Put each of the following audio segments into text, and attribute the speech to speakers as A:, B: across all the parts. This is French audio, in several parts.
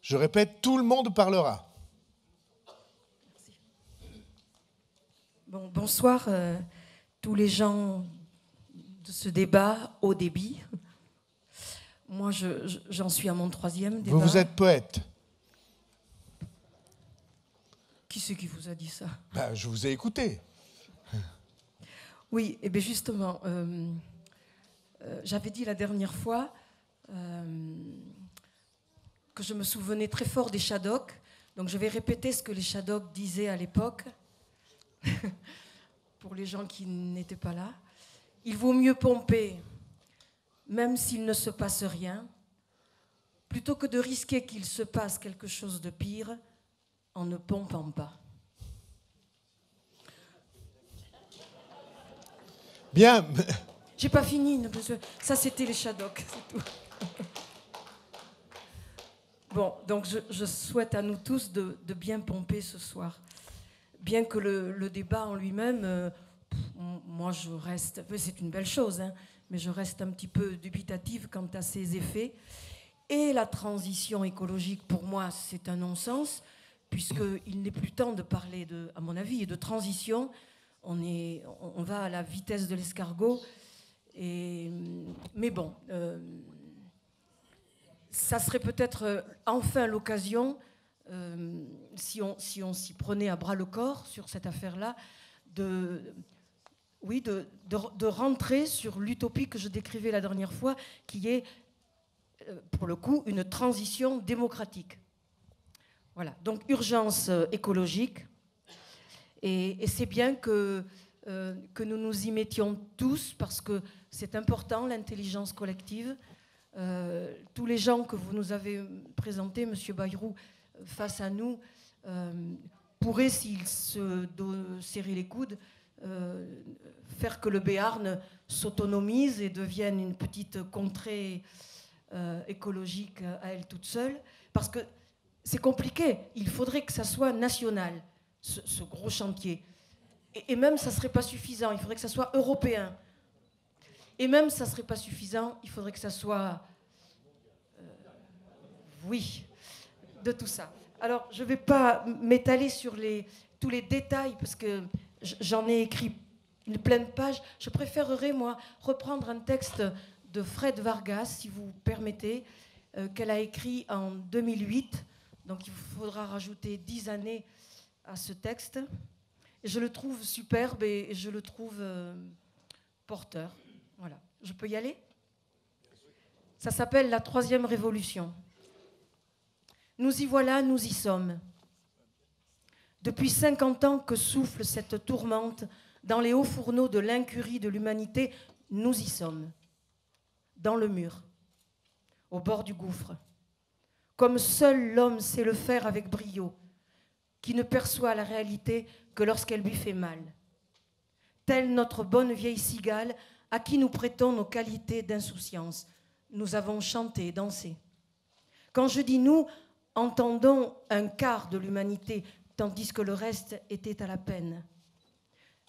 A: Je répète, tout le monde parlera.
B: Bon, bonsoir tous les gens de ce débat haut débit. Moi, j'en suis à mon 3e débat.
A: Vous êtes poète.
B: Qui c'est qui vous a dit ça?
A: Je vous ai écouté.
B: Oui, et bien justement, j'avais dit la dernière fois que je me souvenais très fort des Shadocks. Donc je vais répéter ce que les Shadocks disaient à l'époque, pour les gens qui n'étaient pas là. Il vaut mieux pomper, même s'il ne se passe rien, plutôt que de risquer qu'il se passe quelque chose de pire en ne pompant pas.
A: Bien.
B: J'ai pas fini, ça c'était les Shadocks, c'est tout. Bon, donc je souhaite à nous tous de bien pomper ce soir. Bien que le débat en lui-même, moi je reste, c'est une belle chose, hein, mais je reste un petit peu dubitative quant à ses effets. Et la transition écologique, pour moi, c'est un non-sens, puisqu'il n'est plus temps de parler, à mon avis, de transition. On va à la vitesse de l'escargot. Mais bon, ça serait peut-être enfin l'occasion, si on s'y prenait à bras le corps sur cette affaire-là, de rentrer sur l'utopie que je décrivais la dernière fois, qui est, pour le coup, une transition démocratique. Voilà, donc urgence écologique. Et c'est bien que nous nous y mettions tous, parce que c'est important, l'intelligence collective. Tous les gens que vous nous avez présentés, M. Bayrou, face à nous, pourraient, s'ils se serraient les coudes, faire que le Béarn s'autonomise et devienne une petite contrée écologique à elle toute seule. Parce que c'est compliqué, il faudrait que ça soit national, ce gros chantier. Et même, ça ne serait pas suffisant, il faudrait que ça soit européen. Et même, ça ne serait pas suffisant, il faudrait que ça soit... oui, de tout ça. Alors, je ne vais pas m'étaler sur tous les détails, parce que j'en ai écrit une pleine page. Je préférerais, moi, reprendre un texte de Fred Vargas, si vous permettez, qu'elle a écrit en 2008. Donc, il faudra rajouter 10 années à ce texte. Et je le trouve superbe et je le trouve porteur. Voilà. Je peux y aller? Ça s'appelle La Troisième Révolution. Nous y voilà, nous y sommes. Depuis 50 ans que souffle cette tourmente dans les hauts fourneaux de l'incurie de l'humanité, nous y sommes. Dans le mur, au bord du gouffre. Comme seul l'homme sait le faire avec brio, qui ne perçoit la réalité que lorsqu'elle lui fait mal. Telle notre bonne vieille cigale à qui nous prêtons nos qualités d'insouciance. Nous avons chanté, dansé. Quand je dis nous, entendons un quart de l'humanité, tandis que le reste était à la peine.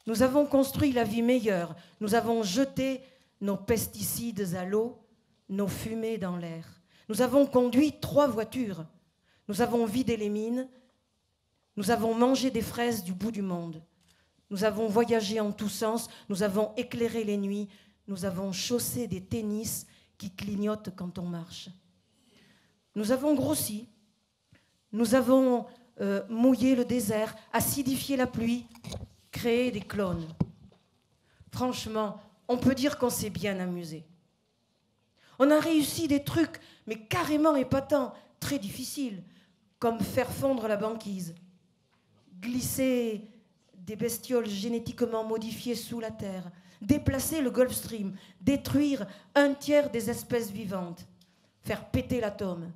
B: Nous avons construit la vie meilleure, nous avons jeté nos pesticides à l'eau, nos fumées dans l'air. Nous avons conduit 3 voitures, nous avons vidé les mines, nous avons mangé des fraises du bout du monde, nous avons voyagé en tous sens, nous avons éclairé les nuits, nous avons chaussé des tennis qui clignotent quand on marche. Nous avons grossi, nous avons mouillé le désert, acidifié la pluie, créé des clones. Franchement, on peut dire qu'on s'est bien amusé. On a réussi des trucs, mais carrément épatants, très difficiles, comme faire fondre la banquise, glisser des bestioles génétiquement modifiées sous la terre, déplacer le Gulf Stream, détruire 1/3 des espèces vivantes, faire péter l'atome,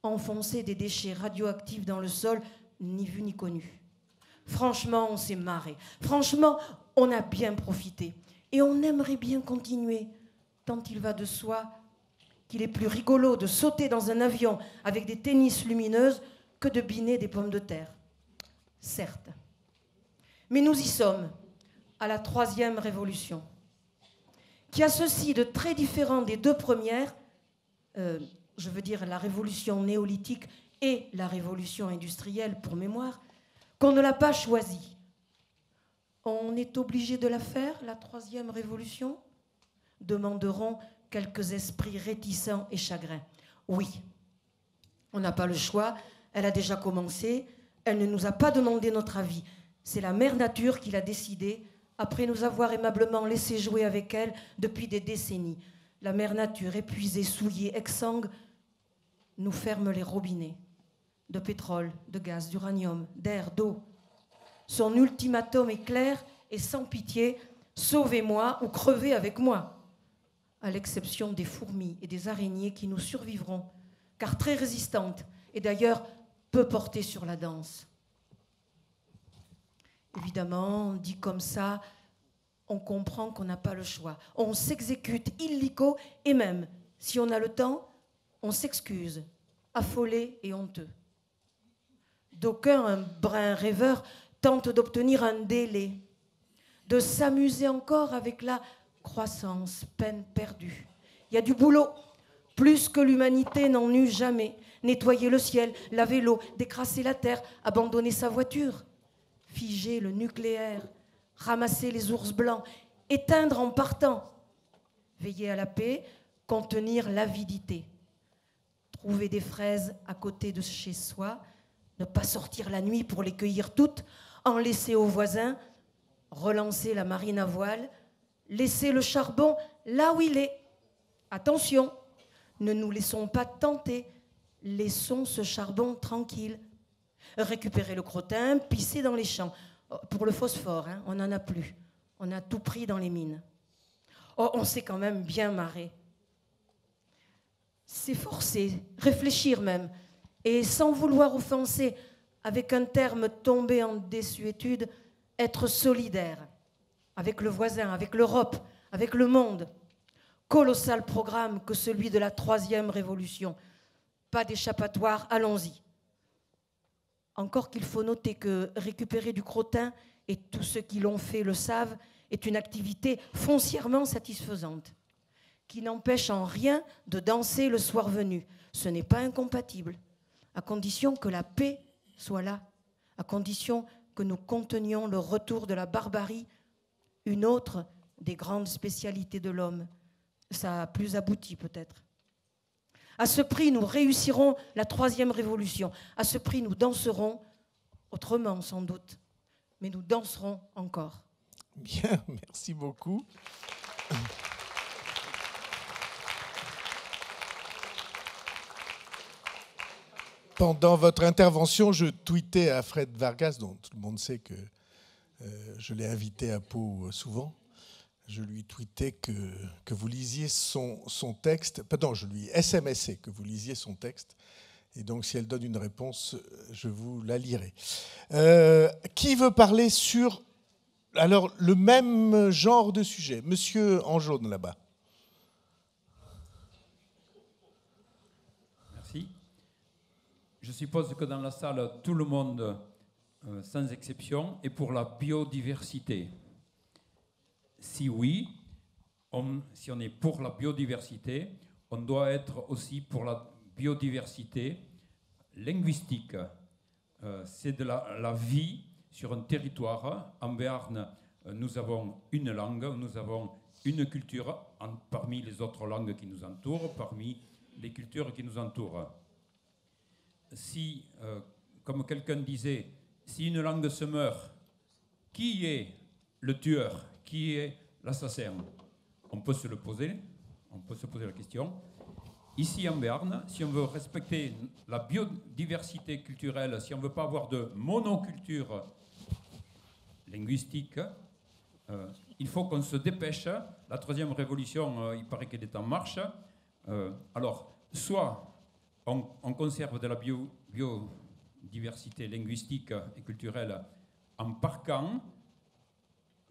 B: enfoncer des déchets radioactifs dans le sol, ni vu ni connu. Franchement, on s'est marré. Franchement, on a bien profité. Et on aimerait bien continuer, tant il va de soi qu'il est plus rigolo de sauter dans un avion avec des tennis lumineuses que de biner des pommes de terre. Certes. Mais nous y sommes, à la troisième révolution, qui a ceci de très différent des 2 premières, je veux dire la révolution néolithique et la révolution industrielle pour mémoire, qu'on ne l'a pas choisie. On est obligé de la faire, la troisième révolution ? Demanderont quelques esprits réticents et chagrins. Oui, on n'a pas le choix, elle a déjà commencé, elle ne nous a pas demandé notre avis. C'est la mère nature qui l'a décidé, après nous avoir aimablement laissé jouer avec elle depuis des décennies. La mère nature, épuisée, souillée, exsangue, nous ferme les robinets de pétrole, de gaz, d'uranium, d'air, d'eau. Son ultimatum est clair et sans pitié, sauvez-moi ou crevez avec moi, à l'exception des fourmis et des araignées qui nous survivront, car très résistantes et d'ailleurs peu portées sur la danse. Évidemment, dit comme ça, on comprend qu'on n'a pas le choix. On s'exécute illico et même, si on a le temps, on s'excuse, affolé et honteux. D'aucuns, un brin rêveur, tentent d'obtenir un délai, de s'amuser encore avec la croissance, peine perdue. Il y a du boulot, plus que l'humanité n'en eut jamais. Nettoyer le ciel, laver l'eau, décrasser la terre, abandonner sa voiture, figer le nucléaire, ramasser les ours blancs, éteindre en partant, veiller à la paix, contenir l'avidité, trouver des fraises à côté de chez soi, ne pas sortir la nuit pour les cueillir toutes, en laisser aux voisins, relancer la marine à voile, laisser le charbon là où il est. Attention, ne nous laissons pas tenter, laissons ce charbon tranquille. Récupérer le crottin, pisser dans les champs. Pour le phosphore, hein, on n'en a plus. On a tout pris dans les mines. Oh, on s'est quand même bien marré. S'efforcer, réfléchir même, et sans vouloir offenser, avec un terme tombé en désuétude, être solidaire avec le voisin, avec l'Europe, avec le monde. Colossal programme que celui de la troisième révolution. Pas d'échappatoire, allons-y. Encore qu'il faut noter que récupérer du crottin, et tous ceux qui l'ont fait le savent, est une activité foncièrement satisfaisante, qui n'empêche en rien de danser le soir venu. Ce n'est pas incompatible, à condition que la paix soit là, à condition que nous contenions le retour de la barbarie, une autre des grandes spécialités de l'homme. Ça a plus abouti peut-être. À ce prix, nous réussirons la troisième révolution. À ce prix, nous danserons, autrement sans doute, mais nous danserons encore.
A: Bien, merci beaucoup. Pendant votre intervention, je tweetais à Fred Vargas, dont tout le monde sait que je l'ai invité à Pau souvent. Je lui tweetais que vous lisiez son texte. Pardon, je lui SMSais que vous lisiez son texte. Et donc, si elle donne une réponse, je vous la lirai. Qui veut parler sur alors, le même genre de sujet? Monsieur en jaune, là-bas.
C: Merci. Je suppose que dans la salle, tout le monde, sans exception, est pour la biodiversité. Si oui, si on est pour la biodiversité, on doit être aussi pour la biodiversité linguistique. C'est de la vie sur un territoire. En Béarn, nous avons une langue, nous avons une culture parmi les autres langues qui nous entourent, parmi les cultures qui nous entourent. Si, comme quelqu'un disait, si une langue se meurt, qui est le tueur? Qui est l'assassin? On peut se le poser, on peut se poser la question. Ici en Béarn, si on veut respecter la biodiversité culturelle, si on ne veut pas avoir de monoculture linguistique, il faut qu'on se dépêche. La troisième révolution, il paraît qu'elle est en marche. Alors, soit on conserve de la biodiversité linguistique et culturelle en parquant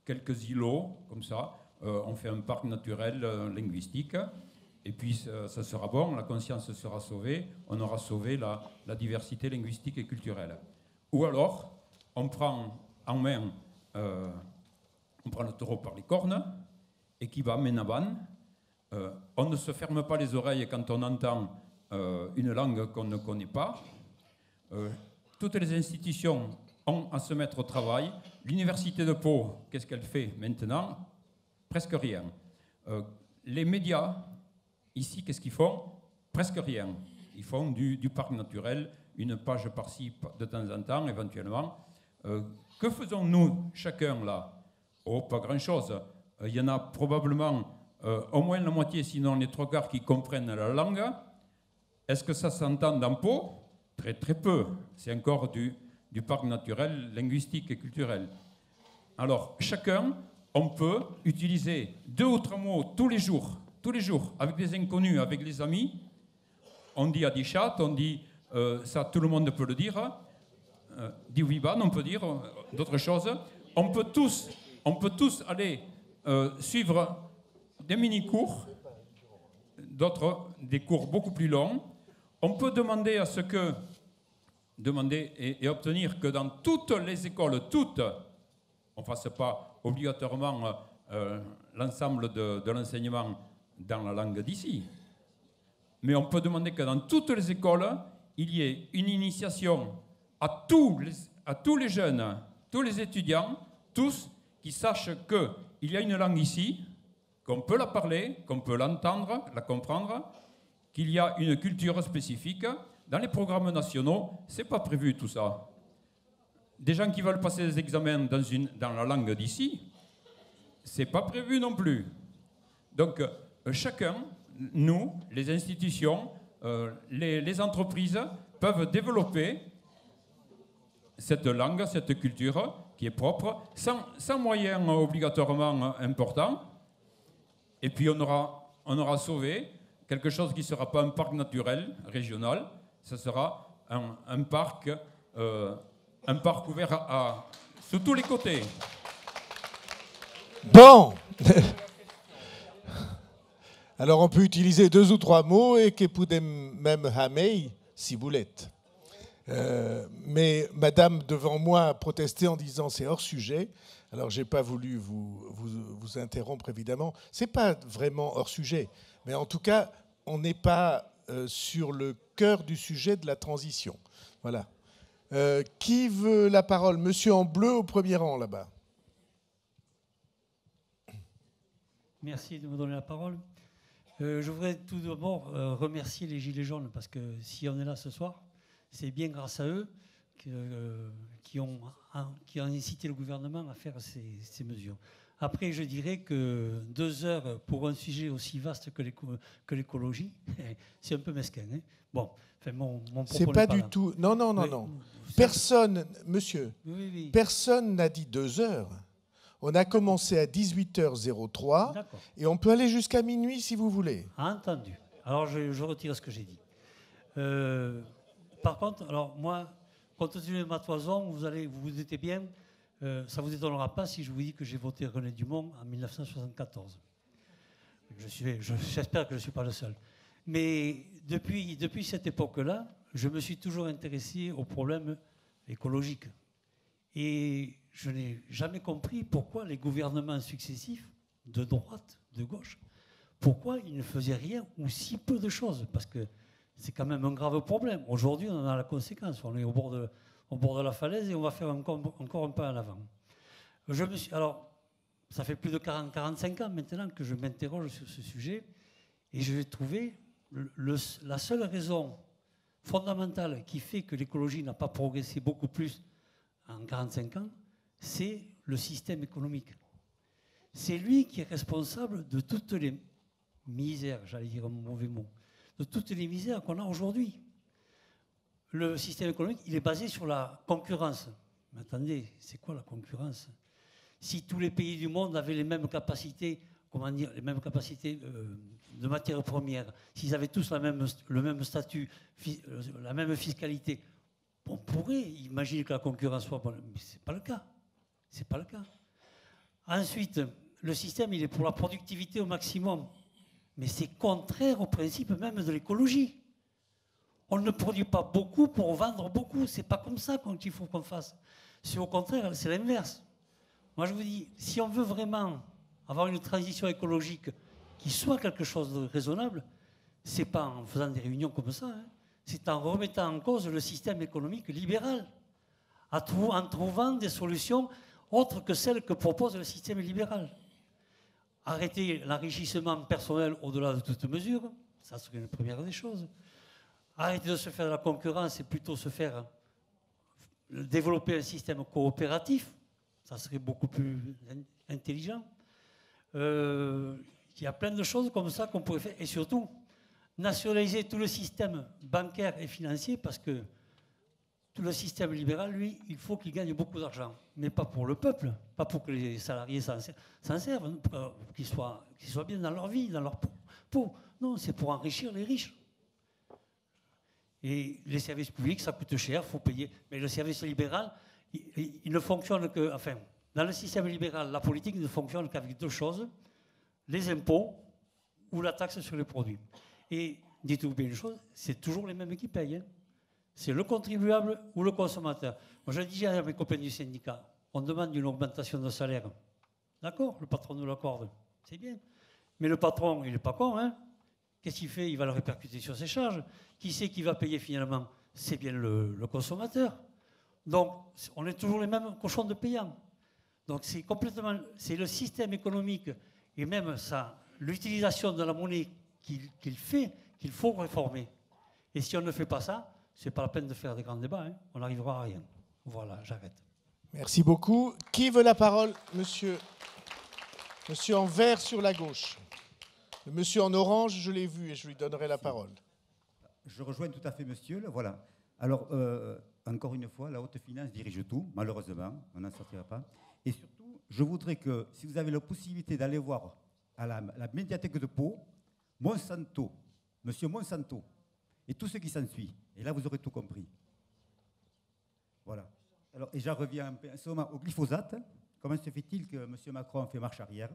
C: quelques îlots, comme ça, on fait un parc naturel linguistique, et puis ça sera bon, la conscience sera sauvée, on aura sauvé la diversité linguistique et culturelle. Ou alors, on prend en main, on prend le taureau par les cornes, et qui va menaban. On ne se ferme pas les oreilles quand on entend une langue qu'on ne connaît pas, Toutes les institutions ont à se mettre au travail. L'Université de Pau, qu'est-ce qu'elle fait maintenant? Presque rien. Les médias, ici, qu'est-ce qu'ils font? Presque rien. Ils font du parc naturel, une page par-ci de temps en temps, éventuellement. Que faisons-nous, chacun, là? Oh, pas grand-chose. Il y en a probablement au moins la moitié, sinon les 3/4 qui comprennent la langue. Est-ce que ça s'entend dans Pau? Très, très peu. C'est encore du parc naturel, linguistique et culturel. Alors, chacun, on peut utiliser 2 ou 3 mots tous les jours, avec des inconnus, avec les amis. On dit Adichat, on dit ça, tout le monde peut le dire. Diwiban, on peut dire d'autres choses. On peut tous aller suivre des mini-cours, d'autres, des cours beaucoup plus longs. On peut demander et obtenir que dans toutes les écoles, on ne fasse pas obligatoirement l'ensemble de l'enseignement dans la langue d'ici, mais on peut demander que dans toutes les écoles, il y ait une initiation à tous les jeunes, tous les étudiants, tous qui sachent qu'il y a une langue ici, qu'on peut la parler, qu'on peut l'entendre, la comprendre, qu'il y a une culture spécifique. Dans les programmes nationaux, ce n'est pas prévu tout ça. Des gens qui veulent passer des examens dans la langue d'ici, ce n'est pas prévu non plus. Donc, chacun, nous, les institutions, les entreprises, peuvent développer cette langue, cette culture qui est propre, sans moyens obligatoirement importants. Et puis on aura sauvé quelque chose qui ne sera pas un parc naturel régional, ce sera un parc ouvert sur tous les côtés.
A: Bon. Alors on peut utiliser 2 ou 3 mots et que poudem même hamei ciboulette. Mais madame devant moi a protesté en disant c'est hors sujet. Alors j'ai pas voulu vous interrompre évidemment. C'est pas vraiment hors sujet, mais en tout cas on n'est pas sur le cœur du sujet de la transition. Voilà. Qui veut la parole? Monsieur en bleu au premier rang là-bas.
D: Merci de me donner la parole. Je voudrais tout d'abord remercier les Gilets jaunes parce que si on est là ce soir, c'est bien grâce à eux qui ont incité le gouvernement à faire ces mesures. Après, je dirais que 2 heures pour un sujet aussi vaste que l'écologie, c'est un peu mesquin. Hein. Bon, enfin, mon propos
A: c'est pas du
D: là.
A: tout. Non. Personne, monsieur,
D: oui.
A: Personne n'a dit 2 heures. On a commencé à 18h03 et on peut aller jusqu'à minuit si vous voulez.
D: Entendu. Alors, je retire ce que j'ai dit. Par contre, alors moi, compte tenu de ma toison, vous vous doutez bien, ça ne vous étonnera pas si je vous dis que j'ai voté René Dumont en 1974. J'espère que je ne suis pas le seul. Mais depuis cette époque-là, je me suis toujours intéressé aux problèmes écologiques. Et je n'ai jamais compris pourquoi les gouvernements successifs, de droite, de gauche, pourquoi ils ne faisaient rien ou si peu de choses. Parce que c'est quand même un grave problème. Aujourd'hui, on en a la conséquence. On est au bord de la falaise et on va faire encore un pas en avant. Alors, ça fait plus de 45 ans maintenant que je m'interroge sur ce sujet et je vais trouver la seule raison fondamentale qui fait que l'écologie n'a pas progressé beaucoup plus en 45 ans, c'est le système économique. C'est lui qui est responsable de toutes les misères, j'allais dire un mauvais mot, de toutes les misères qu'on a aujourd'hui. Le système économique, il est basé sur la concurrence. Mais attendez, c'est quoi la concurrence? Si tous les pays du monde avaient les mêmes capacités, de matières premières, s'ils avaient tous le même statut, la même fiscalité, on pourrait imaginer que la concurrence soit bonne, mais ce n'est pas le cas. C'est pas le cas. Ensuite, le système, il est pour la productivité au maximum. Mais c'est contraire au principe même de l'écologie. On ne produit pas beaucoup pour vendre beaucoup. C'est pas comme ça qu'il faut qu'on fasse. C'est au contraire, c'est l'inverse. Moi, je vous dis, si on veut vraiment avoir une transition écologique qui soit quelque chose de raisonnable, c'est pas en faisant des réunions comme ça. Hein. c'est en remettant en cause le système économique libéral, en trouvant des solutions autres que celles que propose le système libéral. Arrêter l'enrichissement personnel au-delà de toute mesure, ça serait une première des choses. Arrêter de se faire de la concurrence et plutôt se faire développer un système coopératif, ça serait beaucoup plus intelligent. Il y a plein de choses comme ça qu'on pourrait faire. Et surtout, nationaliser tout le système bancaire et financier, parce que tout le système libéral, lui, il faut qu'il gagne beaucoup d'argent. Mais pas pour le peuple, pas pour que les salariés s'en servent, qu'ils soient bien dans leur vie, dans leur peau. Non, c'est pour enrichir les riches. Et les services publics, ça coûte cher, il faut payer. Mais le service libéral, il ne fonctionne que... Enfin, dans le système libéral, la politique ne fonctionne qu'avec deux choses, les impôts ou la taxe sur les produits. Et dites-vous bien une chose, c'est toujours les mêmes qui payent. Hein. C'est le contribuable ou le consommateur. Moi, je dis à mes copains du syndicat, on demande une augmentation de salaire. D'accord, le patron nous l'accorde, c'est bien. Mais le patron, il n'est pas con, hein. Qu'est-ce qu'il fait? Il va le répercuter sur ses charges. Qui c'est qui va payer finalement? C'est bien le consommateur. Donc, on est toujours les mêmes cochons de payants. Donc, c'est le système économique et même l'utilisation de la monnaie qu'il fait qu'il faut réformer. Et si on ne fait pas ça, c'est pas la peine de faire des grands débats. Hein. On n'arrivera à rien. Voilà, j'arrête.
A: Merci beaucoup. Qui veut la parole? Monsieur en vert sur la gauche. Le monsieur en orange, je l'ai vu et je lui donnerai la parole.
E: Je rejoins tout à fait monsieur. Voilà. Alors, encore une fois, la haute finance dirige tout, malheureusement, on n'en sortira pas. Et surtout, je voudrais que, si vous avez la possibilité d'aller voir à la médiathèque de Pau, Monsanto, monsieur Monsanto, et tout ce qui s'ensuit. Et là, vous aurez tout compris. Voilà. Alors, et j'en reviens en ce moment au glyphosate. Comment se fait-il que M. Macron fait marche arrière,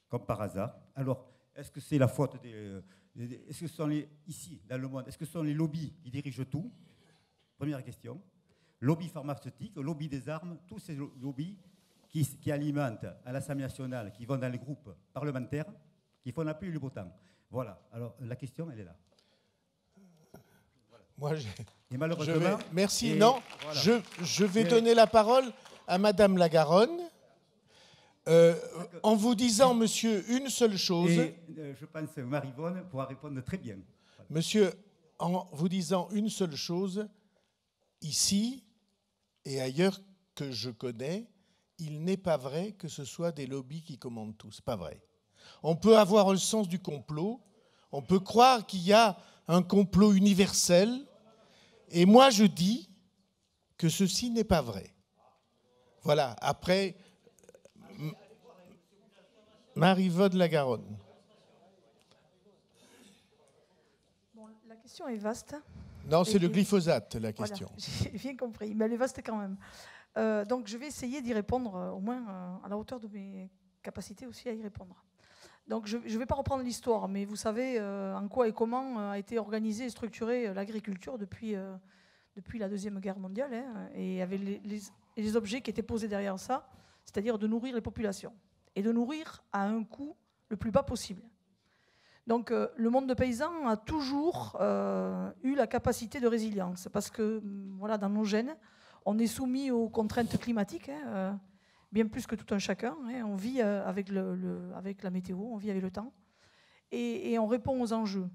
E: comme par hasard? Alors, est-ce que c'est la faute est-ce que ce sont ici, dans le monde, est-ce que ce sont les lobbies qui dirigent tout? Première question. Lobby pharmaceutique, lobby des armes, tous ces lobbies qui alimentent à l'Assemblée nationale, qui vont dans les groupes parlementaires, qui font la pluie et le beau temps. Voilà. Alors, la question, elle est là.
A: Moi,
E: et malheureusement...
A: merci.
E: Et
A: non,
E: voilà.
A: je vais donner la parole à Madame la Garonne. En vous disant, monsieur, une seule chose.
E: Et je pense que Marie-Vonne pourra répondre très bien. Voilà.
A: Monsieur, en vous disant une seule chose, ici et ailleurs que je connais, il n'est pas vrai que ce soit des lobbies qui commandent tout. C'est pas vrai. On peut avoir le sens du complot, on peut croire qu'il y a un complot universel, et moi je dis que ceci n'est pas vrai. Voilà, après, Marie-Vonne la Garonne.
F: Bon, la question est vaste.
A: Non, c'est le glyphosate, la question.
F: Voilà, j'ai bien compris, mais elle est vaste quand même. Donc je vais essayer d'y répondre, au moins à la hauteur de mes capacités aussi à y répondre. Donc je ne vais pas reprendre l'histoire, mais vous savez en quoi et comment a été organisée et structurée l'agriculture depuis la Deuxième Guerre mondiale, hein, et avec les objets qui étaient posés derrière ça, c'est-à-dire de nourrir les populations, et de nourrir à un coût le plus bas possible. Donc le monde de paysans a toujours eu la capacité de résilience, parce que voilà, dans nos gènes, on est soumis aux contraintes climatiques, hein, bien plus que tout un chacun. Hein, on vit avec la météo, on vit avec le temps, et on répond aux enjeux.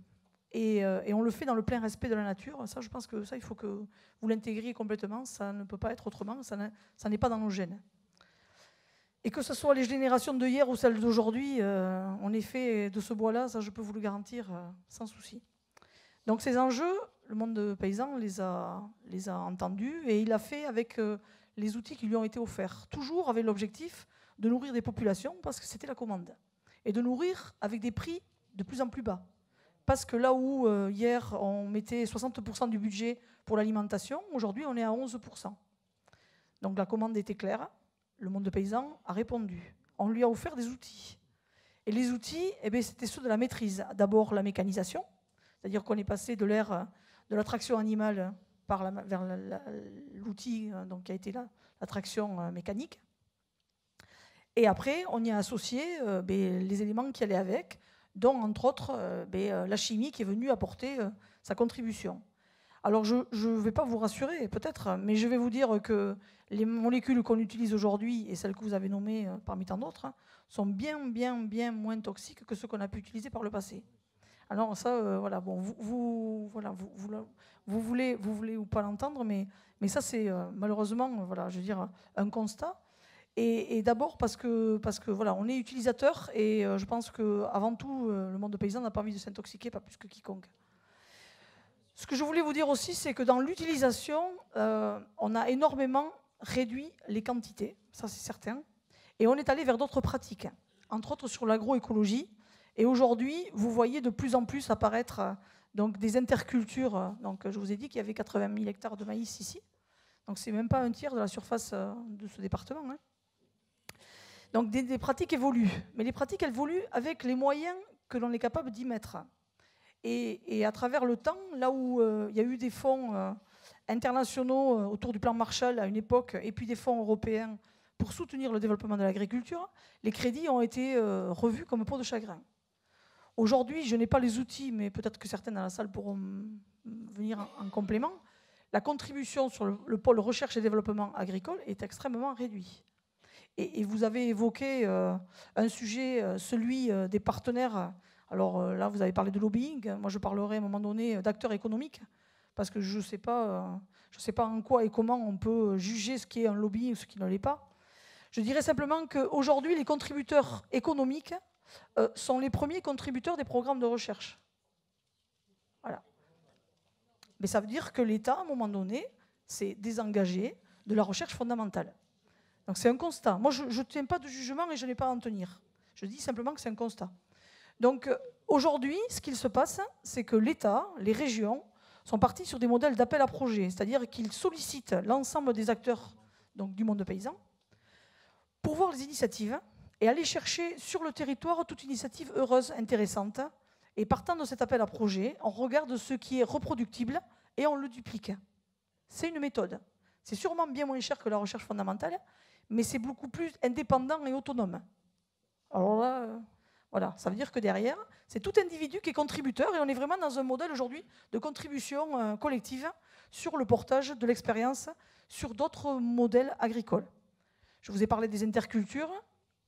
F: Et on le fait dans le plein respect de la nature. Ça, je pense que ça, il faut que vous l'intégriez complètement. Ça ne peut pas être autrement. Ça n'est pas dans nos gènes. Et que ce soit les générations de hier ou celles d'aujourd'hui, on est fait de ce bois-là, ça je peux vous le garantir sans souci. Donc ces enjeux, le monde paysan les a entendus, et il a fait avec les outils qui lui ont été offerts, toujours avec l'objectif de nourrir des populations, parce que c'était la commande, et de nourrir avec des prix de plus en plus bas. Parce que là où hier on mettait 60% du budget pour l'alimentation, aujourd'hui on est à 11%. Donc la commande était claire. Le monde paysan a répondu. On lui a offert des outils. Et les outils, c'était ceux de la maîtrise. D'abord la mécanisation, c'est-à-dire qu'on est passé de l'ère de la traction animale vers l'outil donc, qui a été la traction mécanique. Et après, on y a associé les éléments qui allaient avec, dont entre autres la chimie qui est venue apporter sa contribution. Alors je ne vais pas vous rassurer peut-être, mais je vais vous dire que les molécules qu'on utilise aujourd'hui et celles que vous avez nommées parmi tant d'autres sont bien moins toxiques que ceux qu'on a pu utiliser par le passé. Alors ça, voilà, bon, vous voulez ou pas l'entendre, mais ça c'est malheureusement, voilà, je veux dire, un constat. Et d'abord parce que voilà, on est utilisateur et je pense qu'avant tout, le monde paysan n'a pas envie de s'intoxiquer, pas plus que quiconque. Ce que je voulais vous dire aussi, c'est que dans l'utilisation, on a énormément réduit les quantités, ça c'est certain, et on est allé vers d'autres pratiques, entre autres sur l'agroécologie. Et aujourd'hui, vous voyez de plus en plus apparaître donc, des intercultures. Donc, je vous ai dit qu'il y avait 80 000 hectares de maïs ici. Donc, ce n'est même pas un tiers de la surface de ce département. Hein. Donc, des pratiques évoluent. Mais les pratiques évoluent avec les moyens que l'on est capable d'y mettre. Et à travers le temps, là où il y a eu des fonds internationaux autour du plan Marshall à une époque, et puis des fonds européens pour soutenir le développement de l'agriculture, les crédits ont été revus comme peau de chagrin. Aujourd'hui, je n'ai pas les outils, mais peut-être que certains dans la salle pourront venir en complément. La contribution sur le pôle recherche et développement agricole est extrêmement réduite. Et vous avez évoqué un sujet, celui des partenaires. Alors là, vous avez parlé de lobbying. Moi, je parlerai à un moment donné d'acteurs économiques, parce que je ne sais pas en quoi et comment on peut juger ce qui est un lobby ou ce qui ne l'est pas. Je dirais simplement qu'aujourd'hui, les contributeurs économiques sont les premiers contributeurs des programmes de recherche. Voilà. Mais ça veut dire que l'État, à un moment donné, s'est désengagé de la recherche fondamentale. Donc c'est un constat. Moi, je ne tiens pas de jugement et je n'ai pas à en tenir. Je dis simplement que c'est un constat. Donc aujourd'hui, ce qu'il se passe, c'est que l'État, les régions, sont partis sur des modèles d'appel à projet, c'est-à-dire qu'ils sollicitent l'ensemble des acteurs donc, du monde paysan pour voir les initiatives et aller chercher sur le territoire toute initiative heureuse, intéressante. Et partant de cet appel à projet, on regarde ce qui est reproductible et on le duplique. C'est une méthode. C'est sûrement bien moins cher que la recherche fondamentale, mais c'est beaucoup plus indépendant et autonome. Alors là, voilà, ça veut dire que derrière, c'est tout individu qui est contributeur et on est vraiment dans un modèle aujourd'hui de contribution collective sur le portage de l'expérience sur d'autres modèles agricoles. Je vous ai parlé des intercultures.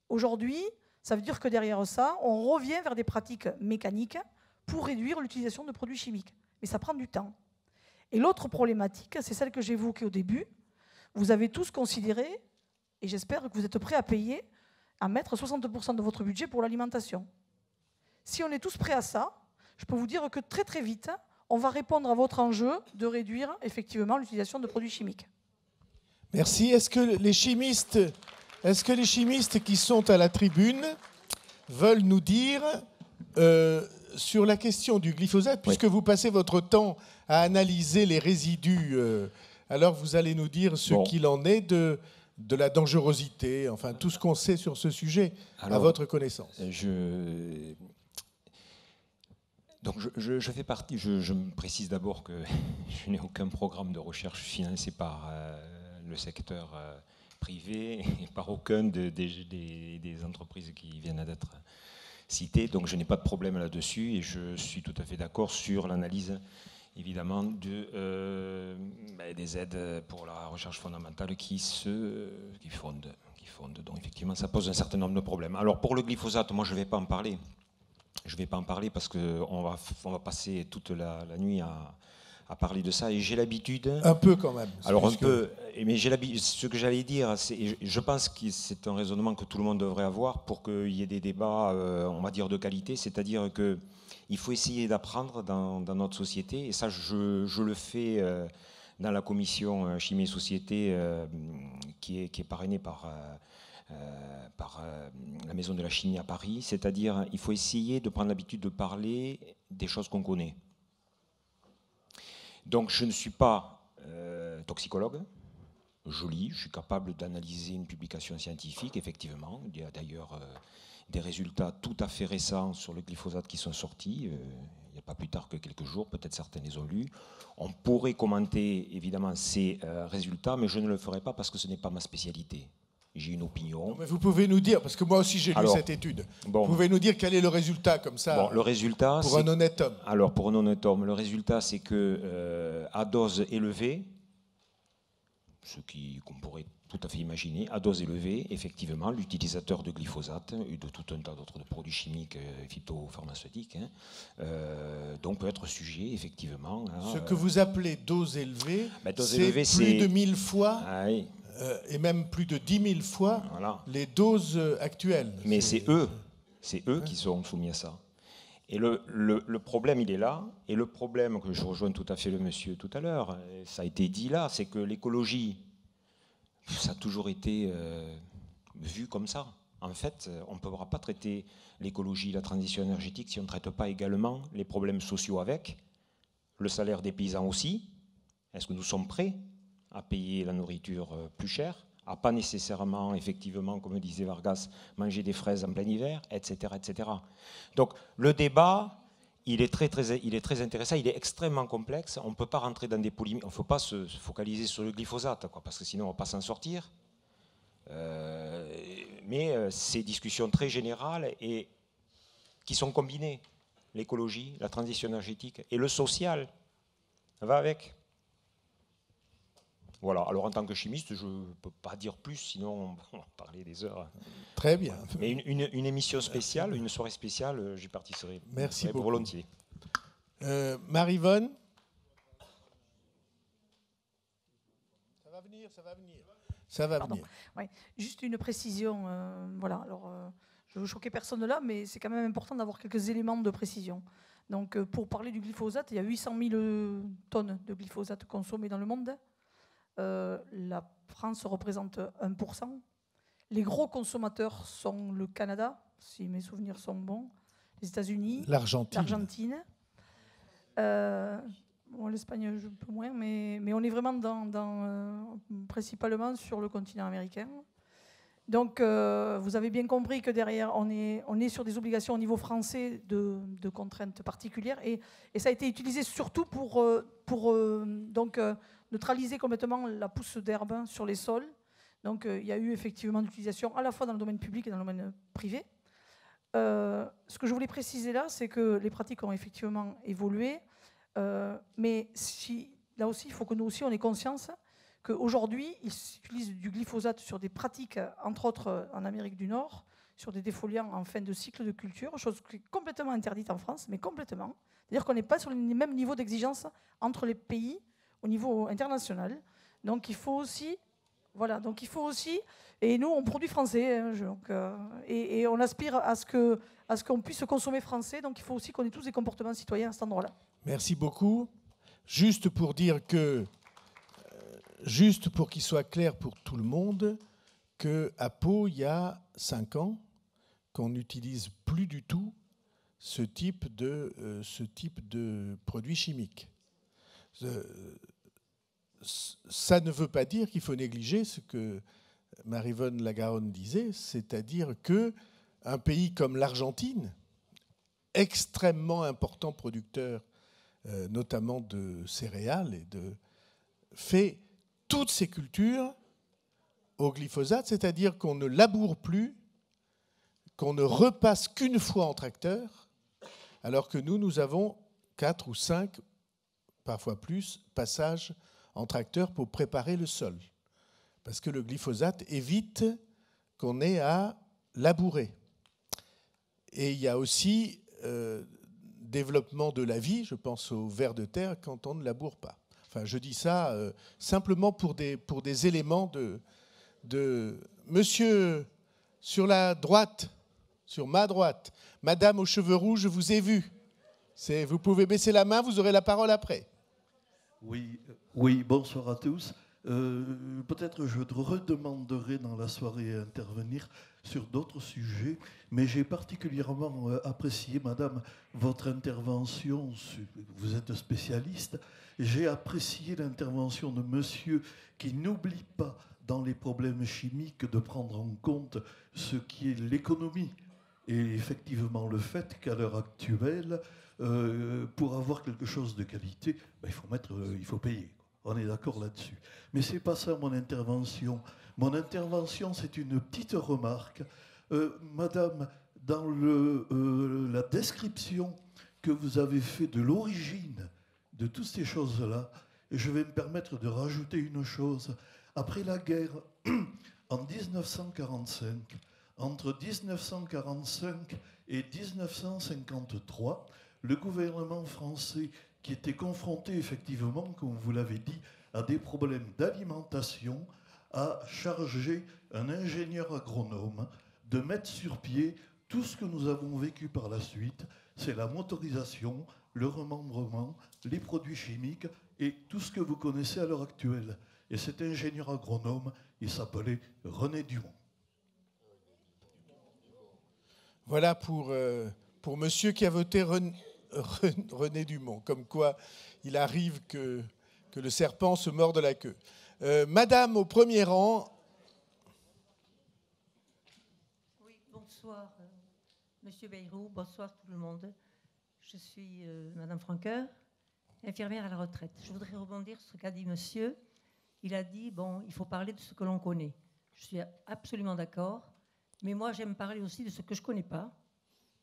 F: Aujourd'hui, ça veut dire que derrière ça, on revient vers des pratiques mécaniques pour réduire l'utilisation de produits chimiques. Mais ça prend du temps. Et l'autre problématique, c'est celle que j'ai évoquée au début. Vous avez tous considéré, et j'espère que vous êtes prêts à payer, à mettre 60% de votre budget pour l'alimentation. Si on est tous prêts à ça, je peux vous dire que très très vite, on va répondre à votre enjeu de réduire effectivement l'utilisation de produits chimiques.
A: Merci. Est-ce que les chimistes qui sont à la tribune veulent nous dire sur la question du glyphosate, puisque vous passez votre temps à analyser les résidus, alors vous allez nous dire ce qu'il en est de la dangerosité, enfin tout ce qu'on sait sur ce sujet, alors, à votre connaissance.
G: Donc je fais partie, je me précise d'abord que je n'ai aucun programme de recherche financé par le secteur privé et par aucun des entreprises qui viennent d'être citées. Donc je n'ai pas de problème là-dessus et je suis tout à fait d'accord sur l'analyse évidemment des aides pour la recherche fondamentale qui fondent. Donc effectivement ça pose un certain nombre de problèmes. Alors pour le glyphosate, moi je ne vais pas en parler. Je ne vais pas en parler parce qu'on va passer toute la nuit à parler de ça et j'ai l'habitude...
A: Un peu quand même.
G: Alors un peu, mais ce que j'allais dire, je pense que c'est un raisonnement que tout le monde devrait avoir pour qu'il y ait des débats, on va dire, de qualité, c'est-à-dire qu'il faut essayer d'apprendre dans notre société, et ça je le fais dans la commission Chimie et Société qui est parrainée par la Maison de la Chimie à Paris, c'est-à-dire il faut essayer de prendre l'habitude de parler des choses qu'on connaît. Donc je ne suis pas toxicologue, je lis, je suis capable d'analyser une publication scientifique, effectivement. Il y a d'ailleurs des résultats tout à fait récents sur le glyphosate qui sont sortis, il n'y a pas plus tard que quelques jours, peut-être certains les ont lus. On pourrait commenter évidemment ces résultats, mais je ne le ferai pas parce que ce n'est pas ma spécialité. j'ai une opinion.
A: Mais vous pouvez nous dire, parce que moi aussi j'ai lu cette étude,
G: bon,
A: vous pouvez nous dire quel est le résultat comme ça
G: bon, le résultat,
A: pour un honnête homme?
G: Alors pour un honnête homme, le résultat c'est que à dose élevée, ce qu'on pourrait tout à fait imaginer, à dose élevée, effectivement, l'utilisateur de glyphosate et de tout un tas d'autres produits chimiques phytopharmaceutiques donc peut être sujet, effectivement.
A: Ce que vous appelez dose élevée,
G: c'est
A: plus de 1000 fois,
G: oui.
A: Et même plus de 10 000 fois les doses actuelles.
G: Mais c'est eux qui sont soumis à ça. Et le problème, il est là. Et le problème, que je rejoins tout à fait le monsieur tout à l'heure, ça a été dit là, c'est que l'écologie, ça a toujours été vu comme ça. En fait, on ne pourra pas traiter l'écologie, la transition énergétique, si on ne traite pas également les problèmes sociaux avec, le salaire des paysans aussi. Est-ce que nous sommes prêts à payer la nourriture plus chère, à pas nécessairement, effectivement, comme disait Vargas, manger des fraises en plein hiver, etc., etc. Donc le débat, il est très intéressant, il est extrêmement complexe. On ne peut pas rentrer dans des polémiques, on ne faut pas se focaliser sur le glyphosate, parce que sinon on ne va pas s'en sortir. Mais ces discussions très générales et qui sont combinées, l'écologie, la transition énergétique et le social, va avec. Voilà, alors en tant que chimiste, je ne peux pas dire plus, sinon on va parler des heures.
A: Très bien.
G: Mais une émission spéciale, une soirée spéciale, j'y participerai.
A: Merci beaucoup.
G: Volontiers.
A: Marie-Vonne? Ça va venir, ça va venir. Ça va venir.
F: Oui. Juste une précision. Voilà, alors, je ne veux choquer personne là, mais c'est quand même important d'avoir quelques éléments de précision. Donc, pour parler du glyphosate, il y a 800 000 tonnes de glyphosate consommées dans le monde. La France représente 1%. Les gros consommateurs sont le Canada, si mes souvenirs sont bons, les États-Unis, l'Argentine. Bon, l'Espagne, un peu moins, mais on est vraiment principalement sur le continent américain. Donc, vous avez bien compris que derrière, on est sur des obligations au niveau français de contraintes particulières. Et ça a été utilisé surtout pour neutraliser complètement la pousse d'herbe sur les sols. Donc, il y a eu effectivement l'utilisation à la fois dans le domaine public et dans le domaine privé. Ce que je voulais préciser là, c'est que les pratiques ont effectivement évolué. Mais là aussi, il faut que nous aussi, on ait conscience qu'aujourd'hui, ils utilisent du glyphosate sur des pratiques, entre autres en Amérique du Nord, sur des défoliants en fin de cycle de culture, chose qui est complètement interdite en France, mais complètement. C'est-à-dire qu'on n'est pas sur le même niveau d'exigence entre les pays au niveau international. Donc il faut aussi, voilà, et nous on produit français, hein, et on aspire à ce qu'on puisse consommer français, donc il faut aussi qu'on ait tous des comportements citoyens à cet endroit-là.
A: Merci beaucoup. Juste pour dire que, juste pour qu'il soit clair pour tout le monde, qu'à Pau, il y a 5 ans, qu'on n'utilise plus du tout ce type de produits chimiques. Ça ne veut pas dire qu'il faut négliger ce que Marie-Vonne Lagaronne disait, c'est-à-dire qu'un pays comme l'Argentine, extrêmement important producteur notamment de céréales, fait toutes ces cultures au glyphosate, c'est-à-dire qu'on ne laboure plus, qu'on ne repasse qu'une fois en tracteur, alors que nous avons 4 ou 5, parfois plus, passages en tracteur pour préparer le sol. Parce que le glyphosate évite qu'on ait à labourer. Et il y a aussi développement de la vie, je pense aux vers de terre, quand on ne laboure pas. Enfin, je dis ça simplement pour des éléments de... Monsieur, sur la droite, sur ma droite, Madame aux cheveux rouges, je vous ai vu. Vous pouvez baisser la main, vous aurez la parole après.
H: Oui, bonsoir à tous. Peut-être je redemanderai dans la soirée à intervenir sur d'autres sujets, mais j'ai particulièrement apprécié, Madame, votre intervention. Vous êtes spécialiste. J'ai apprécié l'intervention de Monsieur qui n'oublie pas dans les problèmes chimiques de prendre en compte ce qui est l'économie et effectivement le fait qu'à l'heure actuelle, pour avoir quelque chose de qualité, il faut payer. On est d'accord là-dessus. Mais ce n'est pas ça mon intervention. Mon intervention, c'est une petite remarque. Madame, dans la description que vous avez faite de l'origine de toutes ces choses-là, je vais me permettre de rajouter une chose. Après la guerre, en 1945, entre 1945 et 1953, le gouvernement français, qui était confronté effectivement, comme vous l'avez dit, à des problèmes d'alimentation, a chargé un ingénieur agronome de mettre sur pied tout ce que nous avons vécu par la suite, c'est la motorisation, le remembrement, les produits chimiques et tout ce que vous connaissez à l'heure actuelle. Et cet ingénieur agronome, il s'appelait René Dumont.
A: Voilà pour monsieur qui a voté René Dumont, comme quoi il arrive que le serpent se morde la queue. Madame au premier rang.
I: Oui, bonsoir, Monsieur Bayrou, bonsoir tout le monde. Je suis Madame Franqueur, infirmière à la retraite. Je voudrais rebondir sur ce qu'a dit monsieur. Il a dit, bon, il faut parler de ce que l'on connaît. Je suis absolument d'accord, mais moi j'aime parler aussi de ce que je ne connais pas,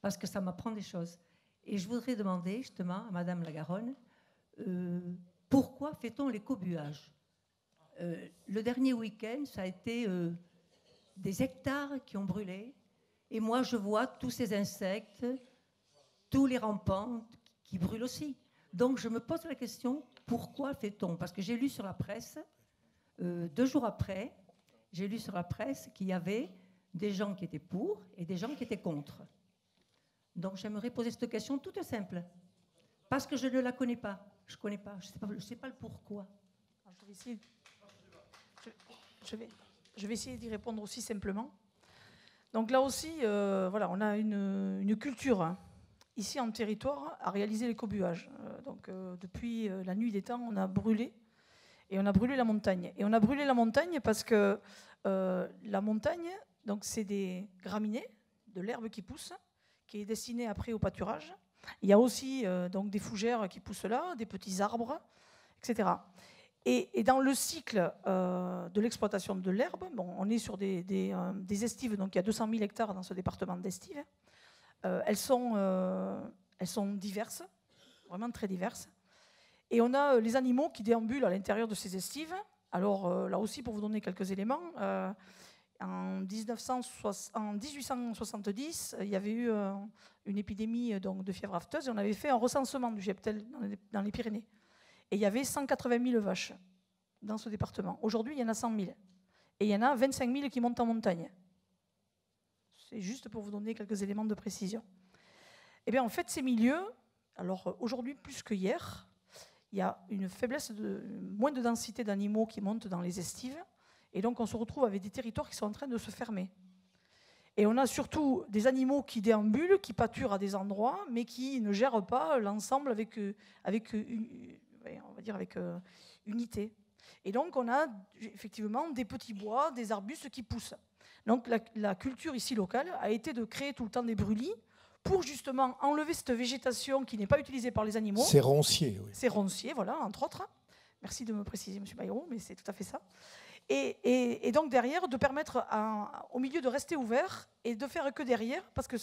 I: parce que ça m'apprend des choses. Et je voudrais demander justement à Madame la Garonne, pourquoi fait-on l'écobuage ? Le dernier week-end, ça a été des hectares qui ont brûlé. Et moi, je vois tous ces insectes, tous les rampants qui brûlent aussi. Donc, je me pose la question, pourquoi fait-on ? Parce que j'ai lu sur la presse, 2 jours après, j'ai lu sur la presse qu'il y avait des gens qui étaient pour et des gens qui étaient contre. Donc, j'aimerais poser cette question toute simple. Parce que je ne la connais pas. Je ne connais pas. Je sais pas le pourquoi.
F: Je vais essayer d'y répondre aussi simplement. Donc là aussi, voilà, on a une culture ici en territoire à réaliser l'écobuage. Depuis la nuit des temps, on a brûlé et on a brûlé la montagne. Et on a brûlé la montagne parce que la montagne, donc c'est des graminées, de l'herbe qui pousse, qui est destinée après au pâturage. Il y a aussi donc des fougères qui poussent là, des petits arbres, etc. Et dans le cycle de l'exploitation de l'herbe, bon, on est sur des estives, donc il y a 200 000 hectares dans ce département d'estives. Elles sont diverses, vraiment très diverses. Et on a les animaux qui déambulent à l'intérieur de ces estives. Alors là aussi, pour vous donner quelques éléments, en 1870, il y avait eu une épidémie donc, de fièvre afteuse et on avait fait un recensement du cheptel dans les Pyrénées. Et il y avait 180 000 vaches dans ce département. Aujourd'hui, il y en a 100 000. Et il y en a 25 000 qui montent en montagne. C'est juste pour vous donner quelques éléments de précision. Eh bien, en fait, ces milieux, alors aujourd'hui plus que hier, il y a une faiblesse, moins de densité d'animaux qui montent dans les estives. Et donc, on se retrouve avec des territoires qui sont en train de se fermer. Et on a surtout des animaux qui déambulent, qui pâturent à des endroits, mais qui ne gèrent pas l'ensemble avec unité. Et donc, on a effectivement des petits bois, des arbustes qui poussent. Donc, la culture ici locale a été de créer tout le temps des brûlis pour justement enlever cette végétation qui n'est pas utilisée par les animaux.
A: C'est roncier, oui.
F: C'est roncier, voilà, entre autres. Merci de me préciser, M. Bayrou, mais c'est tout à fait ça. Et donc derrière, de permettre au milieu de rester ouvert et de faire que derrière, parce que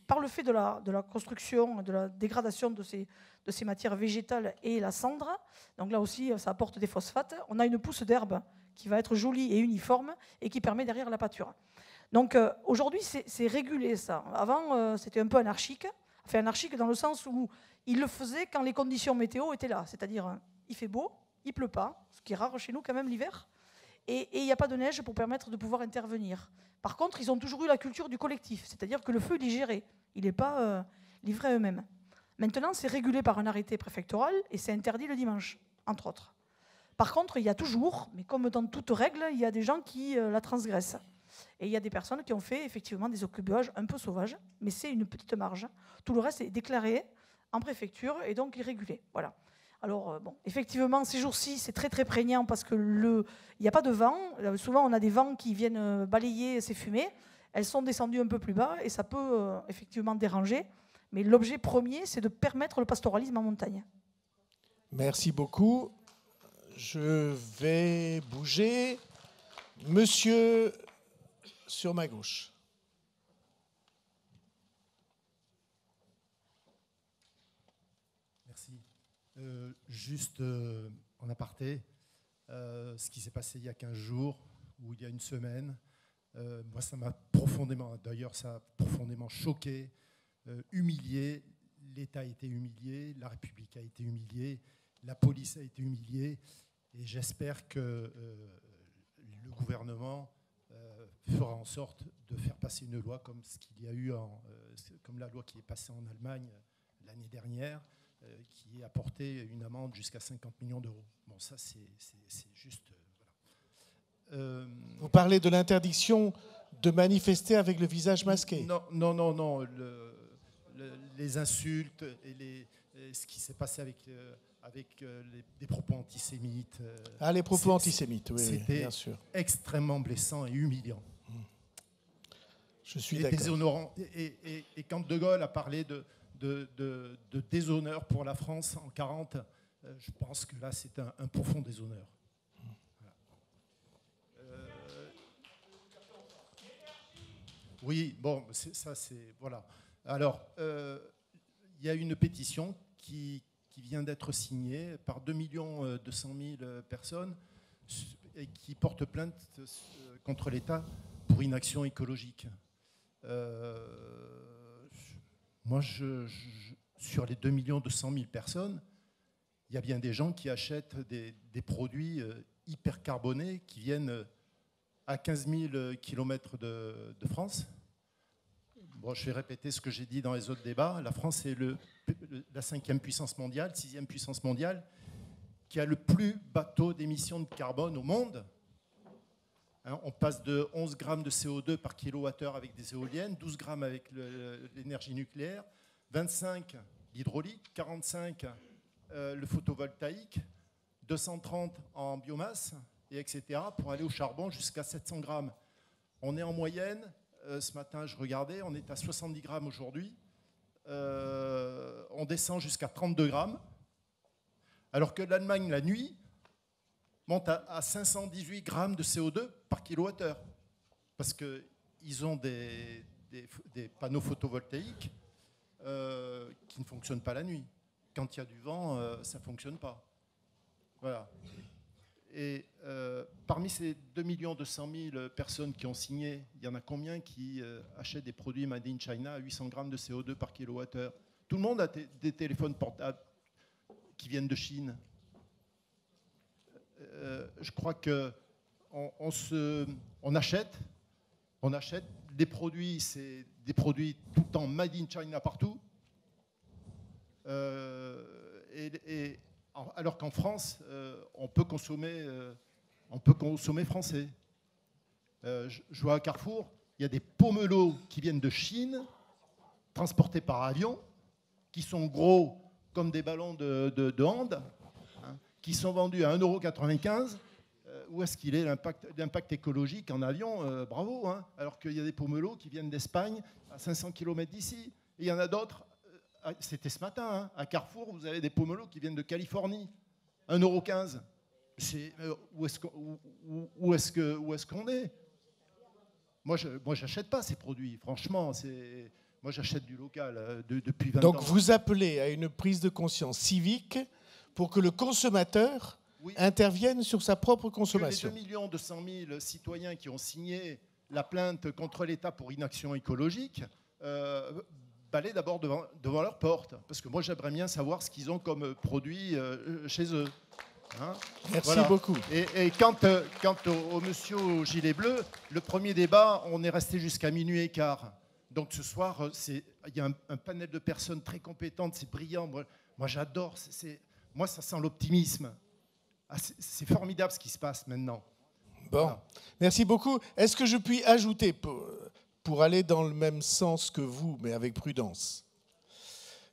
F: par le fait de la construction, de la dégradation de ces matières végétales et la cendre, donc là aussi ça apporte des phosphates, on a une pousse d'herbe qui va être jolie et uniforme et qui permet derrière la pâture. Donc aujourd'hui c'est régulé ça. Avant c'était un peu anarchique, enfin anarchique dans le sens où il le faisait quand les conditions météo étaient là, c'est-à-dire il fait beau, il pleut pas, ce qui est rare chez nous quand même l'hiver. Et il n'y a pas de neige pour permettre de pouvoir intervenir. Par contre, ils ont toujours eu la culture du collectif, c'est-à-dire que le feu, il est géré. Il n'est pas livré à eux-mêmes. Maintenant, c'est régulé par un arrêté préfectoral et c'est interdit le dimanche, entre autres. Par contre, il y a toujours, mais comme dans toute règle, il y a des gens qui la transgressent. Et il y a des personnes qui ont fait effectivement des écobuages un peu sauvages, mais c'est une petite marge. Tout le reste est déclaré en préfecture et donc est régulé. Voilà. Alors, bon, effectivement, ces jours-ci, c'est très, très prégnant parce qu'il n'y a pas de vent. Souvent, on a des vents qui viennent balayer ces fumées. Elles sont descendues un peu plus bas et ça peut effectivement déranger. Mais l'objet premier, c'est de permettre le pastoralisme en montagne.
A: Merci beaucoup. Je vais bouger. Monsieur sur ma gauche.
J: Merci. Juste en aparté, ce qui s'est passé il y a 15 jours ou il y a une semaine, moi ça m'a profondément, d'ailleurs ça a profondément choqué, humilié. L'État a été humilié, la République a été humiliée, la police a été humiliée, et j'espère que le gouvernement fera en sorte de faire passer une loi comme ce qu'il y a eu, comme la loi qui est passée en Allemagne l'année dernière, qui apportait une amende jusqu'à 50 millions d'euros. Bon, ça c'est juste... voilà.
A: Vous parlez de l'interdiction de manifester avec le visage masqué?
J: Non. Les insultes et ce qui s'est passé avec des propos antisémites.
A: Les propos antisémites, oui, bien sûr.
J: C'était extrêmement blessant et humiliant.
A: Je suis d'accord.
J: Déshonorant. Et quand De Gaulle a parlé de déshonneur pour la France en 1940, je pense que là, c'est un profond déshonneur. Voilà. Oui, bon, ça, c'est... Voilà. Alors, il y a une pétition qui vient d'être signée par 2 200 000 personnes et qui porte plainte contre l'État pour inaction écologique. Moi, sur les 2 200 000 personnes, il y a bien des gens qui achètent des produits hyper carbonés qui viennent à 15 000 km de France. Bon, je vais répéter ce que j'ai dit dans les autres débats. La France est la 5e puissance mondiale, 6e puissance mondiale, qui a le plus bas taux d'émissions de carbone au monde. On passe de 11 grammes de CO2 par kilowattheure avec des éoliennes, 12 grammes avec l'énergie nucléaire, 25 l'hydraulique, 45 le photovoltaïque, 230 en biomasse, et etc., pour aller au charbon jusqu'à 700 grammes. On est en moyenne... ce matin, je regardais, on est à 70 grammes aujourd'hui. On descend jusqu'à 32 grammes. Alors que l'Allemagne, la nuit, monte à 518 grammes de CO2 par kilowattheure. Parce qu'ils ont des panneaux photovoltaïques qui ne fonctionnent pas la nuit. Quand il y a du vent, ça ne fonctionne pas. Voilà. Et parmi ces 2 200 000 personnes qui ont signé, il y en a combien qui achètent des produits made in China à 800 grammes de CO2 par kilowattheure? Tout le monde a des téléphones portables qui viennent de Chine. Je crois qu'on achète des produits, c'est des produits tout le temps made in China partout. Alors qu'en France, on peut consommer français. Je vois à Carrefour, il y a des pomelos qui viennent de Chine, transportés par avion, qui sont gros comme des ballons de hand, hein, qui sont vendus à 1,95 €. Où est-ce qu'il est l'impact écologique en avion? Bravo, hein, alors qu'il y a des pomelos qui viennent d'Espagne à 500 km d'ici. Et il y en a d'autres. C'était ce matin, hein, à Carrefour, vous avez des pomelos qui viennent de Californie, 1,15 €. Où est-ce qu'on est? Moi, j'achète pas ces produits, franchement. Moi, j'achète du local depuis 20 ans.
A: Donc, vous appelez à une prise de conscience civique pour que le consommateur intervienne sur sa propre consommation.
J: Que les 2 200 000 citoyens qui ont signé la plainte contre l'État pour inaction écologique balaient d'abord devant leur porte. Parce que moi, j'aimerais bien savoir ce qu'ils ont comme produit chez eux. Hein,
A: merci beaucoup.
J: Et quant au monsieur au gilet bleu, le premier débat, on est resté jusqu'à minuit et quart. Donc ce soir, il y a un panel de personnes très compétentes, c'est brillant. Moi j'adore. Moi, ça sent l'optimisme. C'est formidable ce qui se passe maintenant.
A: Bon, voilà. Merci beaucoup. Est-ce que je puis ajouter, pour aller dans le même sens que vous, mais avec prudence,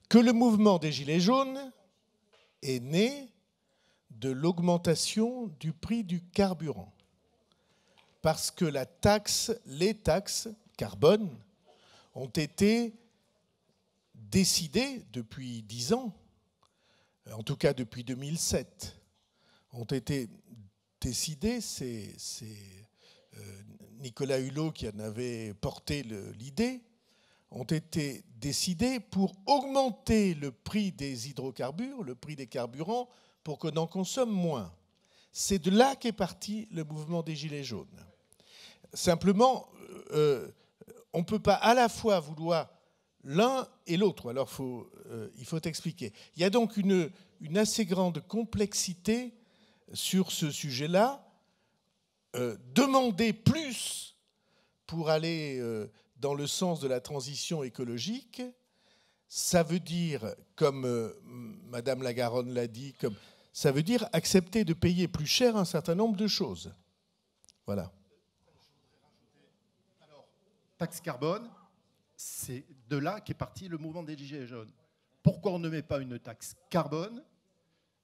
A: que le mouvement des Gilets jaunes est né de l'augmentation du prix du carburant. Parce que les taxes carbone ont été décidées depuis 10 ans, en tout cas depuis 2007. ont été décidées, c'est Nicolas Hulot qui en avait porté l'idée, ont été décidées pour augmenter le prix des hydrocarbures, le prix des carburants, pour qu'on en consomme moins. C'est de là qu'est parti le mouvement des Gilets jaunes. Simplement, on ne peut pas à la fois vouloir l'un et l'autre. Alors, il faut expliquer. Il y a donc une assez grande complexité sur ce sujet-là. Demander plus pour aller dans le sens de la transition écologique, ça veut dire, comme Madame Lagaronne l'a dit, ça veut dire accepter de payer plus cher un certain nombre de choses. Voilà.
J: Alors, taxe carbone, c'est de là qu'est parti le mouvement des Gilets jaunes. Pourquoi on ne met pas une taxe carbone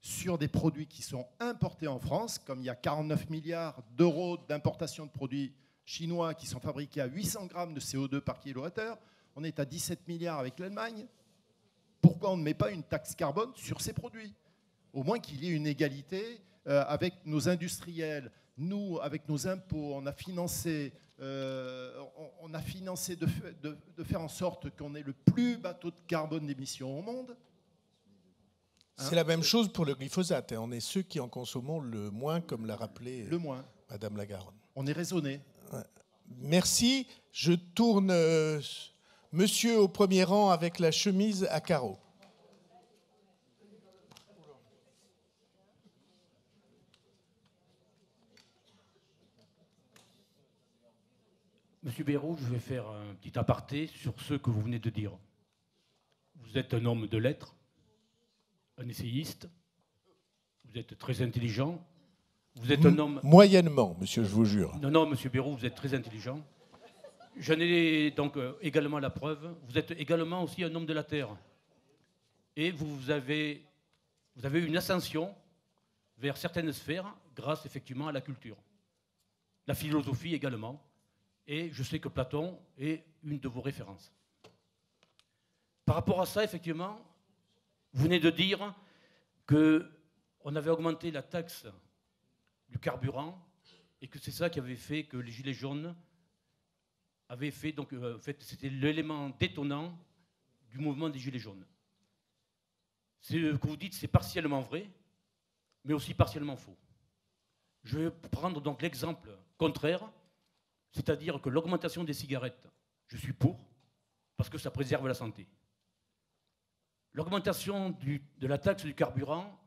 J: sur des produits qui sont importés en France, comme il y a 49 milliards d'euros d'importation de produits chinois qui sont fabriqués à 800 grammes de CO2 par kilowattheure, on est à 17 milliards avec l'Allemagne. Pourquoi on ne met pas une taxe carbone sur ces produits? Au moins qu'il y ait une égalité avec nos industriels. Nous, avec nos impôts, on a financé de faire en sorte qu'on ait le plus bas taux de carbone d'émission au monde.
A: C'est la même chose pour le glyphosate. On est ceux qui en consommons le moins, comme l'a rappelé Madame Lagaronne.
J: On est raisonné.
A: Merci. Je tourne monsieur au premier rang avec la chemise à carreaux.
K: Monsieur Bayrou, je vais faire un petit aparté sur ce que vous venez de dire. Vous êtes un homme de lettres, un essayiste, vous êtes très intelligent, vous êtes un homme...
A: Moyennement, monsieur, je vous jure.
K: Non, monsieur Bayrou, vous êtes très intelligent. J'en ai donc également la preuve. Vous êtes également aussi un homme de la terre. Et vous avez une ascension vers certaines sphères grâce effectivement à la culture. La philosophie également. Et je sais que Platon est une de vos références. Par rapport à ça, effectivement, vous venez de dire qu'on avait augmenté la taxe du carburant et que c'est ça qui avait fait que les Gilets jaunes avaient fait, donc en fait, c'était l'élément détonnant du mouvement des Gilets jaunes. Ce que vous dites, c'est partiellement vrai, mais aussi partiellement faux. Je vais prendre donc l'exemple contraire, c'est-à-dire que l'augmentation des cigarettes, je suis pour, parce que ça préserve la santé. L'augmentation de la taxe du carburant,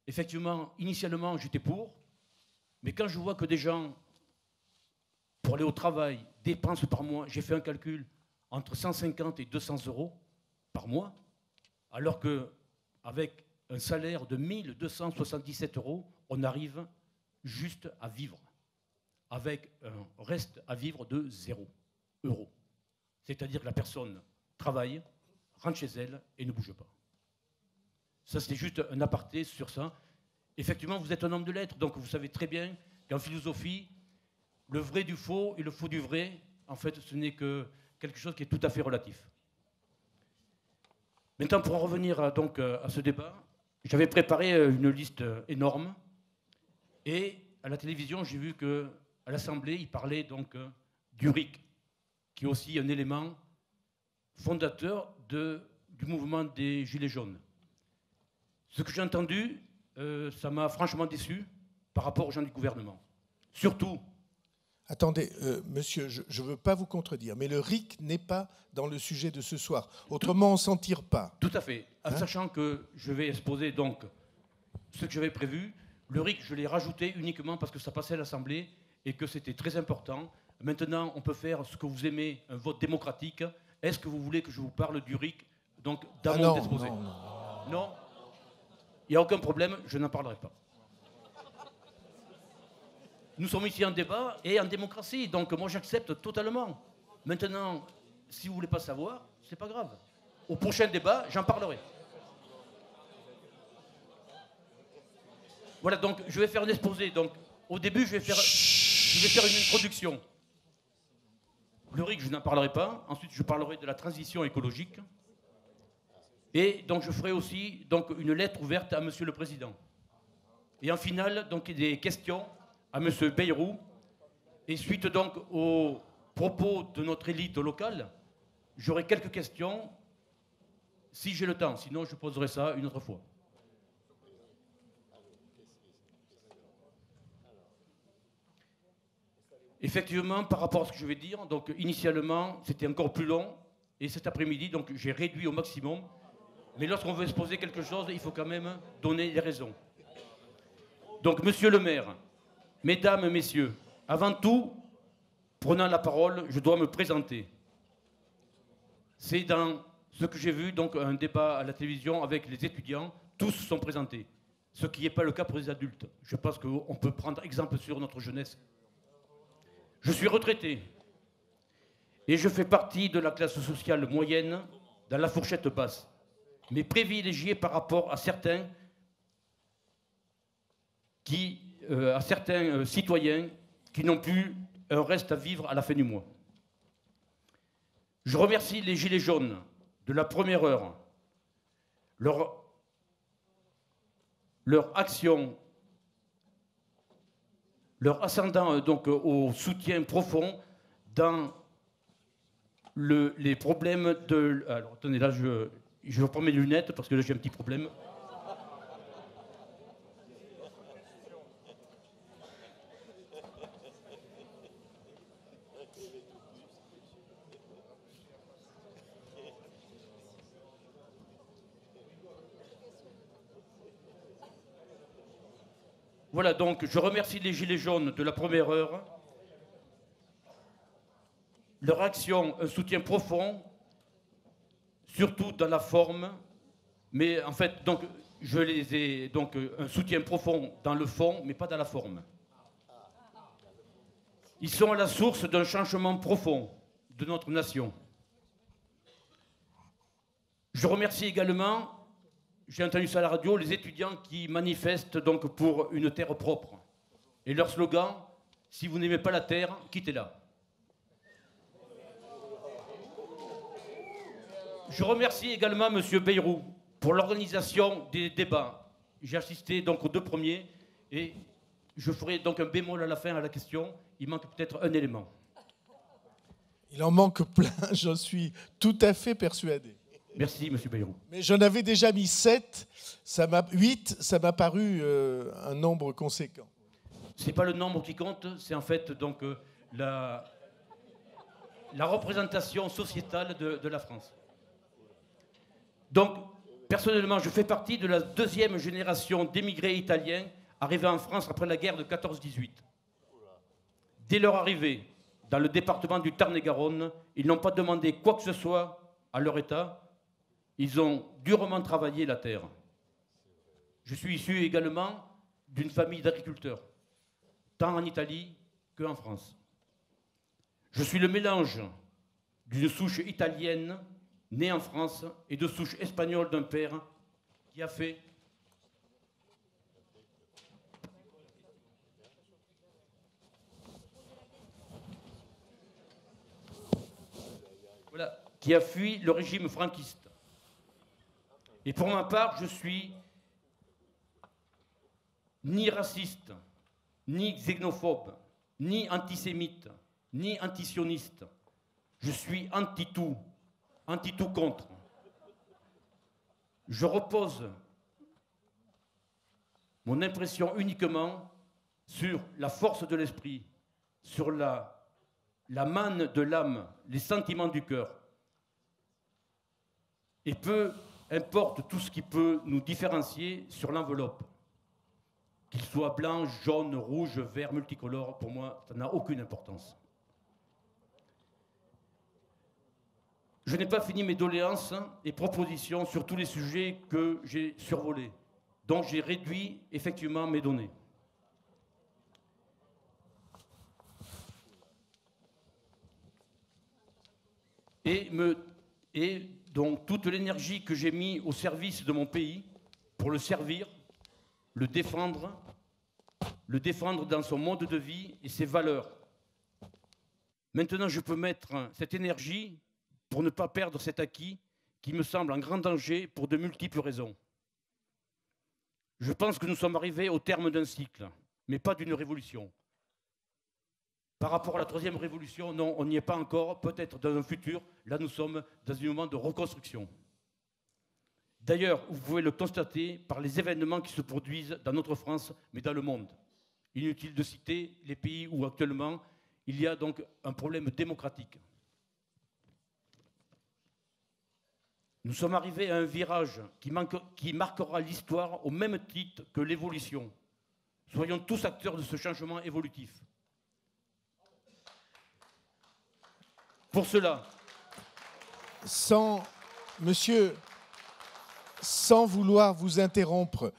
K: effectivement, initialement, j'étais pour, mais quand je vois que des gens, pour aller au travail, dépensent par mois, j'ai fait un calcul, entre 150 et 200 euros par mois, alors qu'avec un salaire de 1277 euros, on arrive juste à vivre, avec un reste à vivre de 0 euros. C'est-à-dire que la personne travaille, rentre chez elle et ne bouge pas. Ça, c'est juste un aparté sur ça. Effectivement, vous êtes un homme de lettres, donc vous savez très bien qu'en philosophie, le vrai du faux et le faux du vrai, en fait, ce n'est que quelque chose qui est tout à fait relatif. Maintenant, pour en revenir donc à ce débat, j'avais préparé une liste énorme et à la télévision, j'ai vu qu'à l'Assemblée, il parlait donc du RIC, qui est aussi un élément fondateur du mouvement des Gilets jaunes. Ce que j'ai entendu, ça m'a franchement déçu par rapport aux gens du gouvernement. Surtout...
A: Attendez, monsieur, je ne veux pas vous contredire, mais le RIC n'est pas dans le sujet de ce soir. Autrement, on ne s'en tire pas.
K: Tout à fait. En sachant que je vais exposer donc ce que j'avais prévu, le RIC, je l'ai rajouté uniquement parce que ça passait à l'Assemblée et que c'était très important. Maintenant, on peut faire ce que vous aimez, un vote démocratique. Est-ce que vous voulez que je vous parle du RIC donc, dans mon exposé? Non. Il n'y a aucun problème, je n'en parlerai pas. Nous sommes ici en débat et en démocratie, donc moi j'accepte totalement. Maintenant, si vous ne voulez pas savoir, c'est pas grave. Au prochain débat, j'en parlerai. Voilà, donc je vais faire un exposé. Donc, au début, je vais faire une introduction. Le RIC, je n'en parlerai pas. Ensuite, je parlerai de la transition écologique. Et donc, je ferai aussi donc, une lettre ouverte à Monsieur le Président. Et en finale, donc, des questions à M. Bayrou. Et suite donc aux propos de notre élite locale, j'aurai quelques questions si j'ai le temps. Sinon, je poserai ça une autre fois. Effectivement, par rapport à ce que je vais dire, donc initialement, c'était encore plus long. Et cet après-midi, donc j'ai réduit au maximum. Mais lorsqu'on veut exposer quelque chose, il faut quand même donner les raisons. Donc, monsieur le maire, mesdames, messieurs, avant tout, prenant la parole, je dois me présenter. C'est dans ce que j'ai vu, donc un débat à la télévision avec les étudiants, tous sont présentés. Ce qui n'est pas le cas pour les adultes. Je pense qu'on peut prendre exemple sur notre jeunesse. Je suis retraité et je fais partie de la classe sociale moyenne dans la fourchette basse, mais privilégié par rapport à certains citoyens qui n'ont plus un reste à vivre à la fin du mois. Je remercie les Gilets jaunes de la première heure. Leur action, leur ascendant donc au soutien profond dans les problèmes de... Alors attendez, là je reprends mes lunettes parce que là j'ai un petit problème. Voilà, donc je remercie les Gilets jaunes de la première heure. Leur action, un soutien profond, surtout dans la forme, mais en fait, donc, je les ai donc un soutien profond dans le fond, mais pas dans la forme. Ils sont à la source d'un changement profond de notre nation. Je remercie également, j'ai entendu ça à la radio, les étudiants qui manifestent donc pour une terre propre. Et leur slogan, si vous n'aimez pas la terre, quittez-la. Je remercie également M. Bayrou pour l'organisation des débats. J'ai assisté donc aux deux premiers et je ferai donc un bémol à la fin à la question. Il manque peut-être un élément.
A: Il en manque plein, j'en suis tout à fait persuadé.
K: Merci, M. Bayrou.
A: Mais j'en avais déjà mis 7, 8, ça m'a paru un nombre conséquent.
K: Ce n'est pas le nombre qui compte, c'est en fait donc, la représentation sociétale de la France. Donc, personnellement, je fais partie de la deuxième génération d'émigrés italiens arrivés en France après la guerre de 14-18. Dès leur arrivée dans le département du Tarn-et-Garonne, ils n'ont pas demandé quoi que ce soit à leur État. Ils ont durement travaillé la terre. Je suis issu également d'une famille d'agriculteurs, tant en Italie qu'en France. Je suis le mélange d'une souche italienne née en France et de souche espagnole d'un père qui a fait qui a fui le régime franquiste. Et pour ma part, je suis ni raciste, ni xénophobe, ni antisémite, ni antisioniste. Je suis anti-tout contre. Je repose mon impression uniquement sur la force de l'esprit, sur la manne de l'âme, les sentiments du cœur. Et peu importe tout ce qui peut nous différencier sur l'enveloppe. Qu'il soit blanc, jaune, rouge, vert, multicolore, pour moi, ça n'a aucune importance. Je n'ai pas fini mes doléances et propositions sur tous les sujets que j'ai survolés, donc j'ai réduit effectivement mes données. Et donc toute l'énergie que j'ai mise au service de mon pays, pour le servir, le défendre dans son mode de vie et ses valeurs. Maintenant, je peux mettre cette énergie pour ne pas perdre cet acquis qui me semble en grand danger pour de multiples raisons. Je pense que nous sommes arrivés au terme d'un cycle, mais pas d'une révolution. Par rapport à la troisième révolution, non, on n'y est pas encore, peut-être dans un futur. Là, nous sommes dans un moment de reconstruction. D'ailleurs, vous pouvez le constater par les événements qui se produisent dans notre France, mais dans le monde. Inutile de citer les pays où actuellement il y a donc un problème démocratique. Nous sommes arrivés à un virage qui marquera l'histoire au même titre que l'évolution. Soyons tous acteurs de ce changement évolutif. Pour cela,
A: Monsieur, sans vouloir vous interrompre,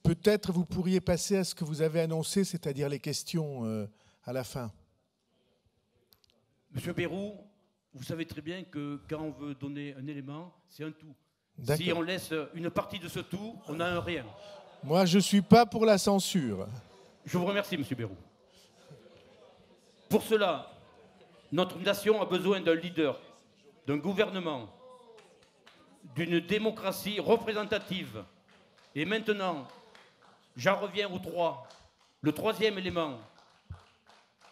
A: peut-être vous pourriez passer à ce que vous avez annoncé, c'est-à-dire les questions à la fin.
K: Monsieur Bayrou, vous savez très bien que quand on veut donner un élément, c'est un tout.
A: D'accord.
K: Si on laisse une partie de ce tout, on a un rien.
A: Moi, je ne suis pas pour la censure.
K: Je vous remercie, monsieur Bayrou. Pour cela, notre nation a besoin d'un leader, d'un gouvernement, d'une démocratie représentative. Et maintenant, j'en reviens aux trois. Le troisième élément,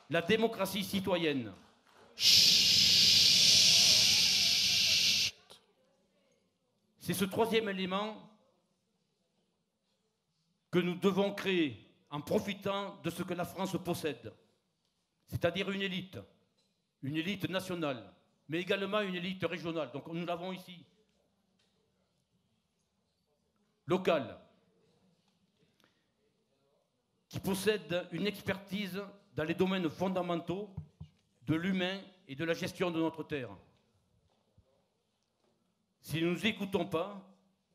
K: la démocratie citoyenne. C'est ce troisième élément que nous devons créer en profitant de ce que la France possède, c'est-à-dire une élite nationale, mais également une élite régionale. Donc nous l'avons ici. Locale, qui possède une expertise dans les domaines fondamentaux de l'humain et de la gestion de notre terre. Si nous ne nous écoutons pas,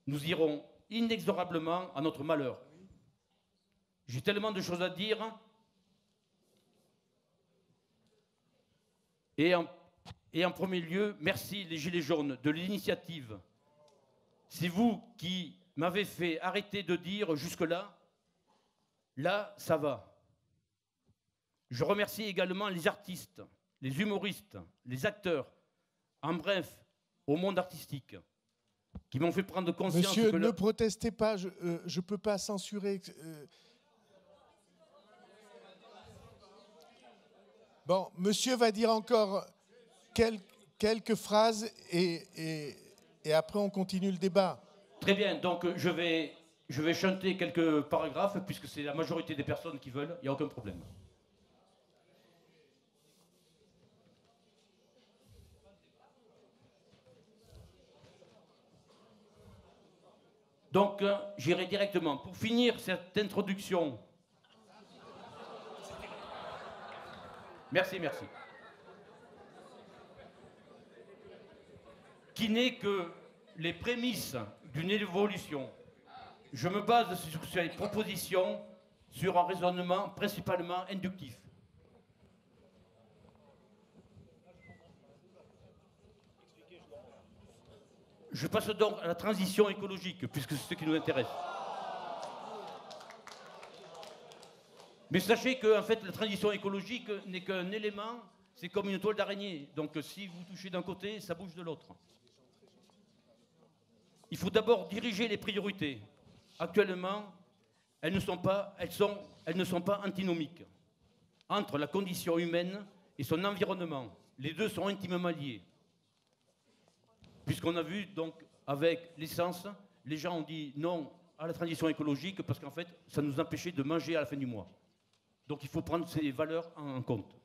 K: nous irons inexorablement à notre malheur. J'ai tellement de choses à dire. Et en premier lieu, merci les Gilets jaunes de l'initiative. C'est vous qui m'avez fait arrêter de dire jusque-là, là, ça va. Je remercie également les artistes, les humoristes, les acteurs, en bref, au monde artistique, qui m'ont fait prendre conscience
A: Monsieur,
K: que...
A: ne protestez pas, je ne peux pas censurer. Bon, monsieur va dire encore quelques phrases et après on continue le débat.
K: Très bien, donc je vais chanter quelques paragraphes, puisque c'est la majorité des personnes qui veulent, il n'y a aucun problème. Donc, j'irai directement. Pour finir cette introduction... Merci. Qui n'est que les prémices d'une évolution. Je me base sur ces propositions sur un raisonnement principalement inductif. Je passe donc à la transition écologique, puisque c'est ce qui nous intéresse. Mais sachez que en fait, la transition écologique n'est qu'un élément, c'est comme une toile d'araignée. Donc si vous touchez d'un côté, ça bouge de l'autre. Il faut d'abord diriger les priorités. Actuellement, elles ne sont pas antinomiques. Entre la condition humaine et son environnement, les deux sont intimement liés. Puisqu'on a vu, donc, avec l'essence, les gens ont dit non à la transition écologique parce qu'en fait, ça nous empêchait de manger à la fin du mois. Donc il faut prendre ces valeurs en compte.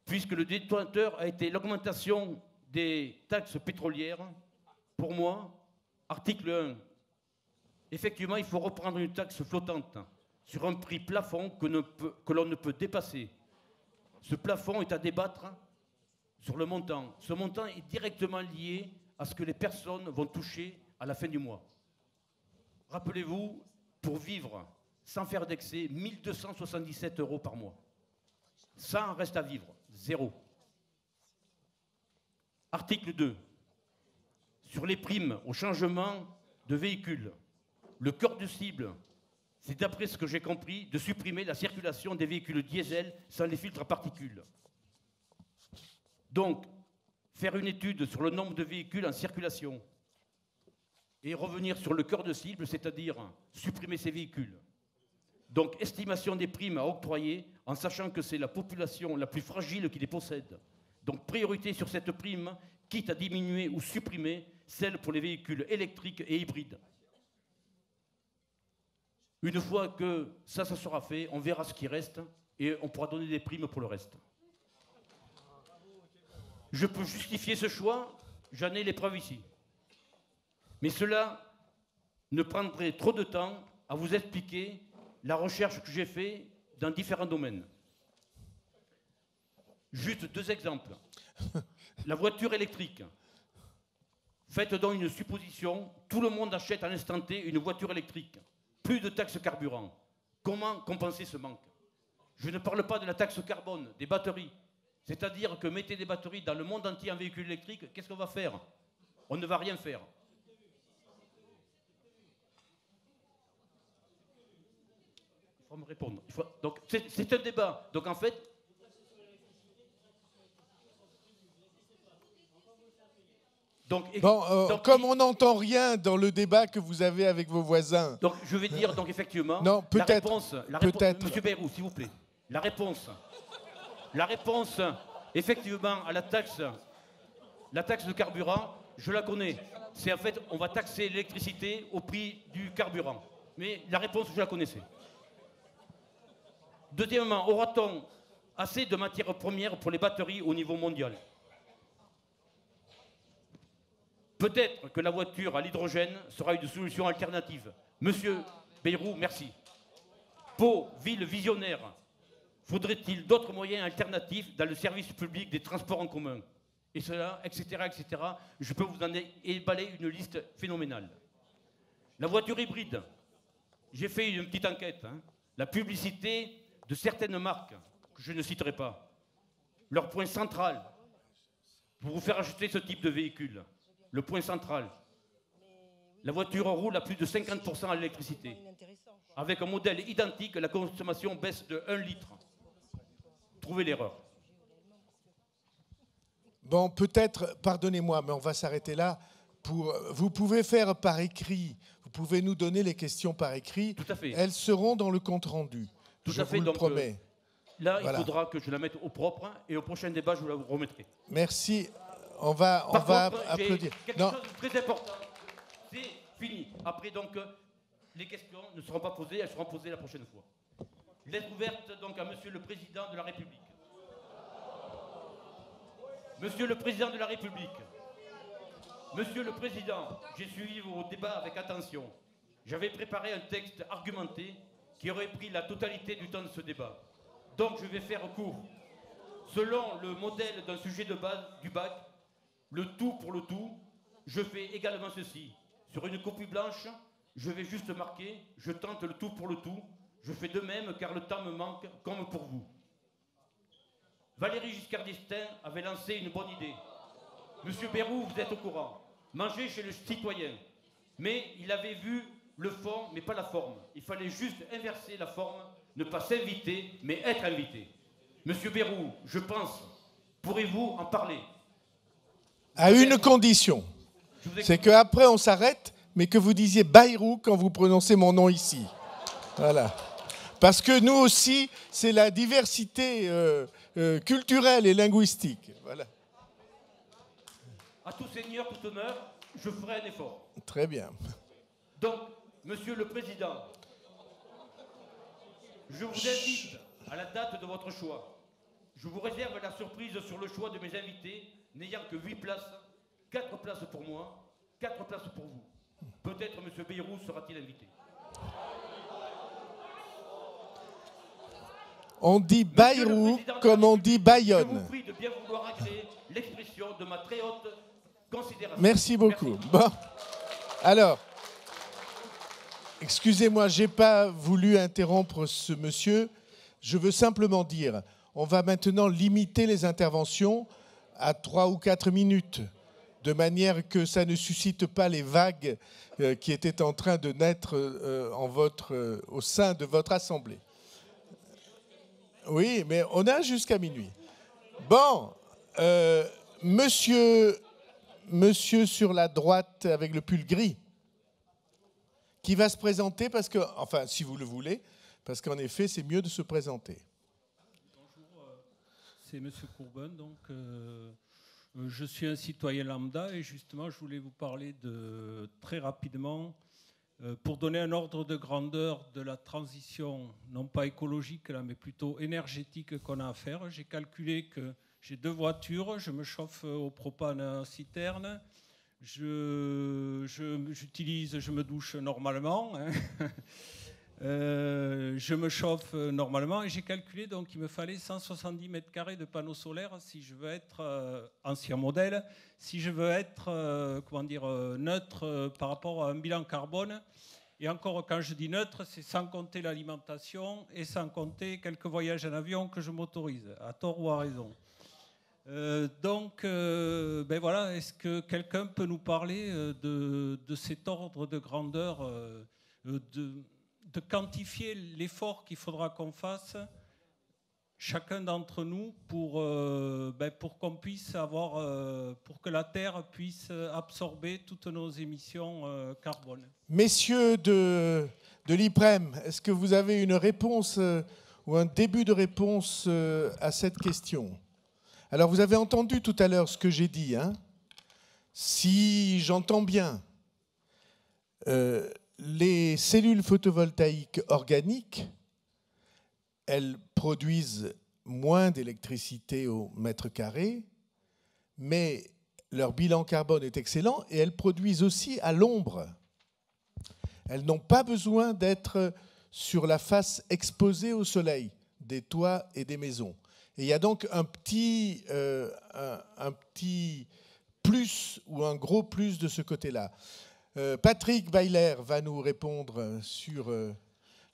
K: Puisque le détonateur a été l'augmentation des taxes pétrolières, pour moi, article 1, effectivement, il faut reprendre une taxe flottante sur un prix plafond que l'on ne peut dépasser. Ce plafond est à débattre sur le montant. Ce montant est directement lié à ce que les personnes vont toucher à la fin du mois. Rappelez-vous, pour vivre sans faire d'excès, 1 277 € par mois. Ça en reste à vivre, 0. Article 2. Sur les primes au changement de véhicules. Le cœur de cible, c'est d'après ce que j'ai compris, de supprimer la circulation des véhicules diesel sans les filtres à particules. Donc, faire une étude sur le nombre de véhicules en circulation. et revenir sur le cœur de cible, c'est-à-dire supprimer ces véhicules. Donc, estimation des primes à octroyer en sachant que c'est la population la plus fragile qui les possède. Donc, priorité sur cette prime, quitte à diminuer ou supprimer celle pour les véhicules électriques et hybrides. Une fois que ça sera fait, on verra ce qui reste et on pourra donner des primes pour le reste. Je peux justifier ce choix, j'en ai les preuves ici. Mais cela ne prendrait trop de temps à vous expliquer la recherche que j'ai faite dans différents domaines. Juste 2 exemples. La voiture électrique. Faites donc une supposition, tout le monde achète à l'instant T une voiture électrique. Plus de taxes carburant. Comment compenser ce manque? Je ne parle pas de la taxe carbone, des batteries. C'est-à-dire que mettez des batteries dans le monde entier en véhicule électrique, qu'est-ce qu'on va faire? On ne va rien faire. Il faut me répondre. Donc c'est un débat. Donc en fait...
A: Comme on n'entend rien dans le débat que vous avez avec vos voisins.
K: Donc je vais dire, donc effectivement,
A: non,
K: la réponse, Monsieur Bayrou, s'il vous plaît, la réponse, effectivement, à la taxe de carburant, je la connais. C'est en fait, on va taxer l'électricité au prix du carburant. Mais la réponse, je la connaissais. Deuxièmement, aura-t-on assez de matières premières pour les batteries au niveau mondial? Peut-être que la voiture à l'hydrogène sera une solution alternative. Monsieur Bayrou, merci. Pau, ville visionnaire, faudrait-il d'autres moyens alternatifs dans le service public des transports en commun? Et cela, etc., etc. Je peux vous en éballer une liste phénoménale. La voiture hybride, j'ai fait une petite enquête. La publicité de certaines marques, que je ne citerai pas, leur point central pour vous faire acheter ce type de véhicule. Le point central, la voiture roule à plus de 50% à l'électricité. Avec un modèle identique, la consommation baisse de 1 litre. Trouvez l'erreur.
A: Bon, peut-être, pardonnez-moi, mais on va s'arrêter là. Vous pouvez faire par écrit, vous pouvez nous donner les questions par écrit.
K: Tout à fait.
A: Elles seront dans le compte-rendu.
K: Tout à fait,
A: vous le promets.
K: Là, voilà. Il faudra que je la mette au propre et au prochain débat, je vous la remettrai.
A: Merci. On va applaudir.
K: Quelque chose de très important, c'est fini. Après, donc, les questions ne seront pas posées, elles seront posées la prochaine fois. Lettre ouverte donc à Monsieur le Président de la République. Monsieur le Président de la République, Monsieur le Président, j'ai suivi vos débats avec attention. J'avais préparé un texte argumenté qui aurait pris la totalité du temps de ce débat. Donc, je vais faire court. Selon le modèle d'un sujet de base du bac, le tout pour le tout, je fais également ceci. Sur une copie blanche, je vais juste marquer, je tente le tout pour le tout. Je fais de même car le temps me manque, comme pour vous. Valéry Giscard d'Estaing avait lancé une bonne idée. Monsieur Bayrou, vous êtes au courant. Manger chez le citoyen. Mais il avait vu le fond, mais pas la forme. Il fallait juste inverser la forme, ne pas s'inviter, mais être invité. Monsieur Bayrou, je pense, pourrez-vous en parler?
A: À une condition, c'est qu'après on s'arrête, mais que vous disiez Bayrou quand vous prononcez mon nom ici. Voilà. Parce que nous aussi, c'est la diversité culturelle et linguistique. Voilà.
K: À tout seigneur, tout honneur, je ferai un effort.
A: Très bien.
K: Donc, Monsieur le Président, je vous invite à la date de votre choix. Je vous réserve la surprise sur le choix de mes invités, n'ayant que 8 places, 4 places pour moi, 4 places pour vous. Peut-être M. Bayrou sera-t-il invité.
A: On dit Bayrou comme on dit Bayonne.
K: Je vous prie de bien vouloir agréer l'expression de ma très haute considération.
A: Merci beaucoup. Merci. Bon, alors, excusez-moi, je n'ai pas voulu interrompre ce monsieur. Je veux simplement dire, on va maintenant limiter les interventions à 3 ou 4 minutes, de manière que ça ne suscite pas les vagues qui étaient en train de naître au sein de votre assemblée. Oui, mais on a jusqu'à minuit. Bon, monsieur sur la droite avec le pull gris. qui va se présenter parce que, enfin, si vous le voulez, parce qu'en effet, c'est mieux de se présenter.
L: Bonjour, c'est M. Courbin. Donc, je suis un citoyen lambda et justement, je voulais vous parler très rapidement, pour donner un ordre de grandeur de la transition, non pas écologique, là, mais plutôt énergétique qu'on a à faire. J'ai calculé que j'ai 2 voitures, je me chauffe au propane en citerne, je me douche normalement, hein. Je me chauffe normalement et j'ai calculé donc qu'il me fallait 170 mètres carrés de panneaux solaires si je veux être ancien modèle, si je veux être neutre par rapport à un bilan carbone. Et encore, quand je dis neutre, c'est sans compter l'alimentation et sans compter quelques voyages en avion que je m'autorise, à tort ou à raison. Ben voilà, est-ce que quelqu'un peut nous parler de cet ordre de grandeur, de quantifier l'effort qu'il faudra qu'on fasse, chacun d'entre nous, pour qu'on puisse avoir, pour que la Terre puisse absorber toutes nos émissions carbone.
A: Messieurs de l'IPREM, est-ce que vous avez une réponse ou un début de réponse à cette question? Alors, vous avez entendu tout à l'heure ce que j'ai dit, hein? Si j'entends bien, les cellules photovoltaïques organiques, elles produisent moins d'électricité au mètre carré, mais leur bilan carbone est excellent et elles produisent aussi à l'ombre. Elles n'ont pas besoin d'être sur la face exposée au soleil des toits et des maisons. Et il y a donc un petit plus ou un gros plus de ce côté-là. Patrick Weiler va nous répondre sur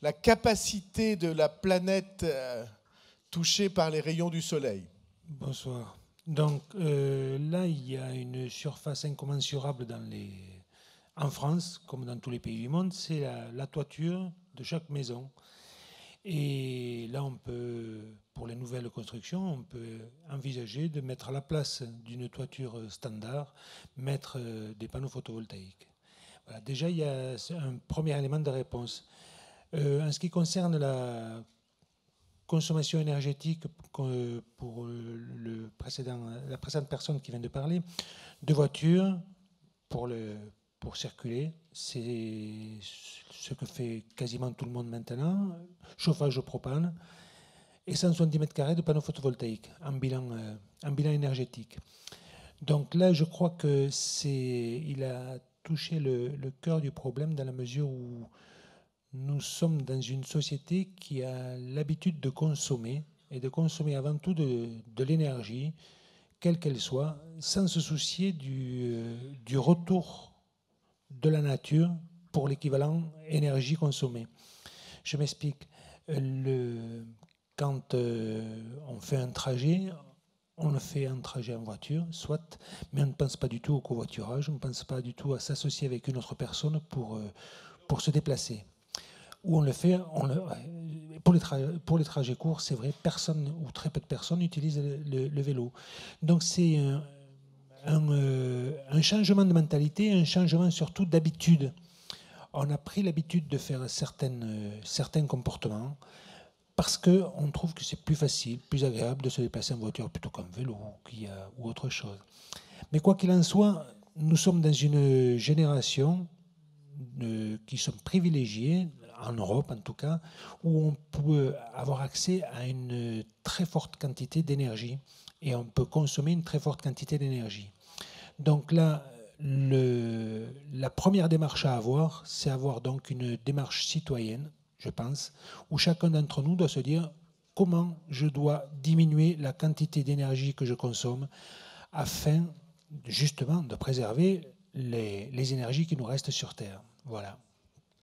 A: la capacité de la planète touchée par les rayons du soleil.
M: Bonsoir. Donc là, il y a une surface incommensurable en France, comme dans tous les pays du monde, c'est la toiture de chaque maison. Et là, on peut, pour les nouvelles constructions, on peut envisager de mettre à la place d'une toiture standard, mettre des panneaux photovoltaïques. Voilà. Déjà, il y a un premier élément de réponse. En ce qui concerne la consommation énergétique pour la précédente personne qui vient de parler, de voitures pour circuler, c'est ce que fait quasiment tout le monde maintenant, chauffage au propane, et 170 mètres carrés de panneaux photovoltaïques en bilan énergétique. Donc là, je crois qu'il a touché le cœur du problème dans la mesure où nous sommes dans une société qui a l'habitude de consommer, et de consommer avant tout de l'énergie, quelle qu'elle soit, sans se soucier du retour de la nature pour l'équivalent énergie consommée. Je m'explique. Quand on fait un trajet, on le fait un trajet en voiture, soit, mais on ne pense pas du tout au covoiturage, on ne pense pas du tout à s'associer avec une autre personne pour se déplacer. Ou on le fait, pour les trajets courts, c'est vrai, personne ou très peu de personnes utilisent le vélo. Donc c'est un changement de mentalité, un changement surtout d'habitude. On a pris l'habitude de faire certains comportements parce qu'on trouve que c'est plus facile, plus agréable de se déplacer en voiture plutôt qu'en vélo ou autre chose. Mais quoi qu'il en soit, nous sommes dans une génération qui sont privilégiées, en Europe en tout cas, où on peut avoir accès à une très forte quantité d'énergie et on peut consommer une très forte quantité d'énergie. Donc là, la première démarche à avoir, c'est avoir donc une démarche citoyenne, je pense, où chacun d'entre nous doit se dire comment je dois diminuer la quantité d'énergie que je consomme afin justement de préserver les énergies qui nous restent sur Terre. Voilà.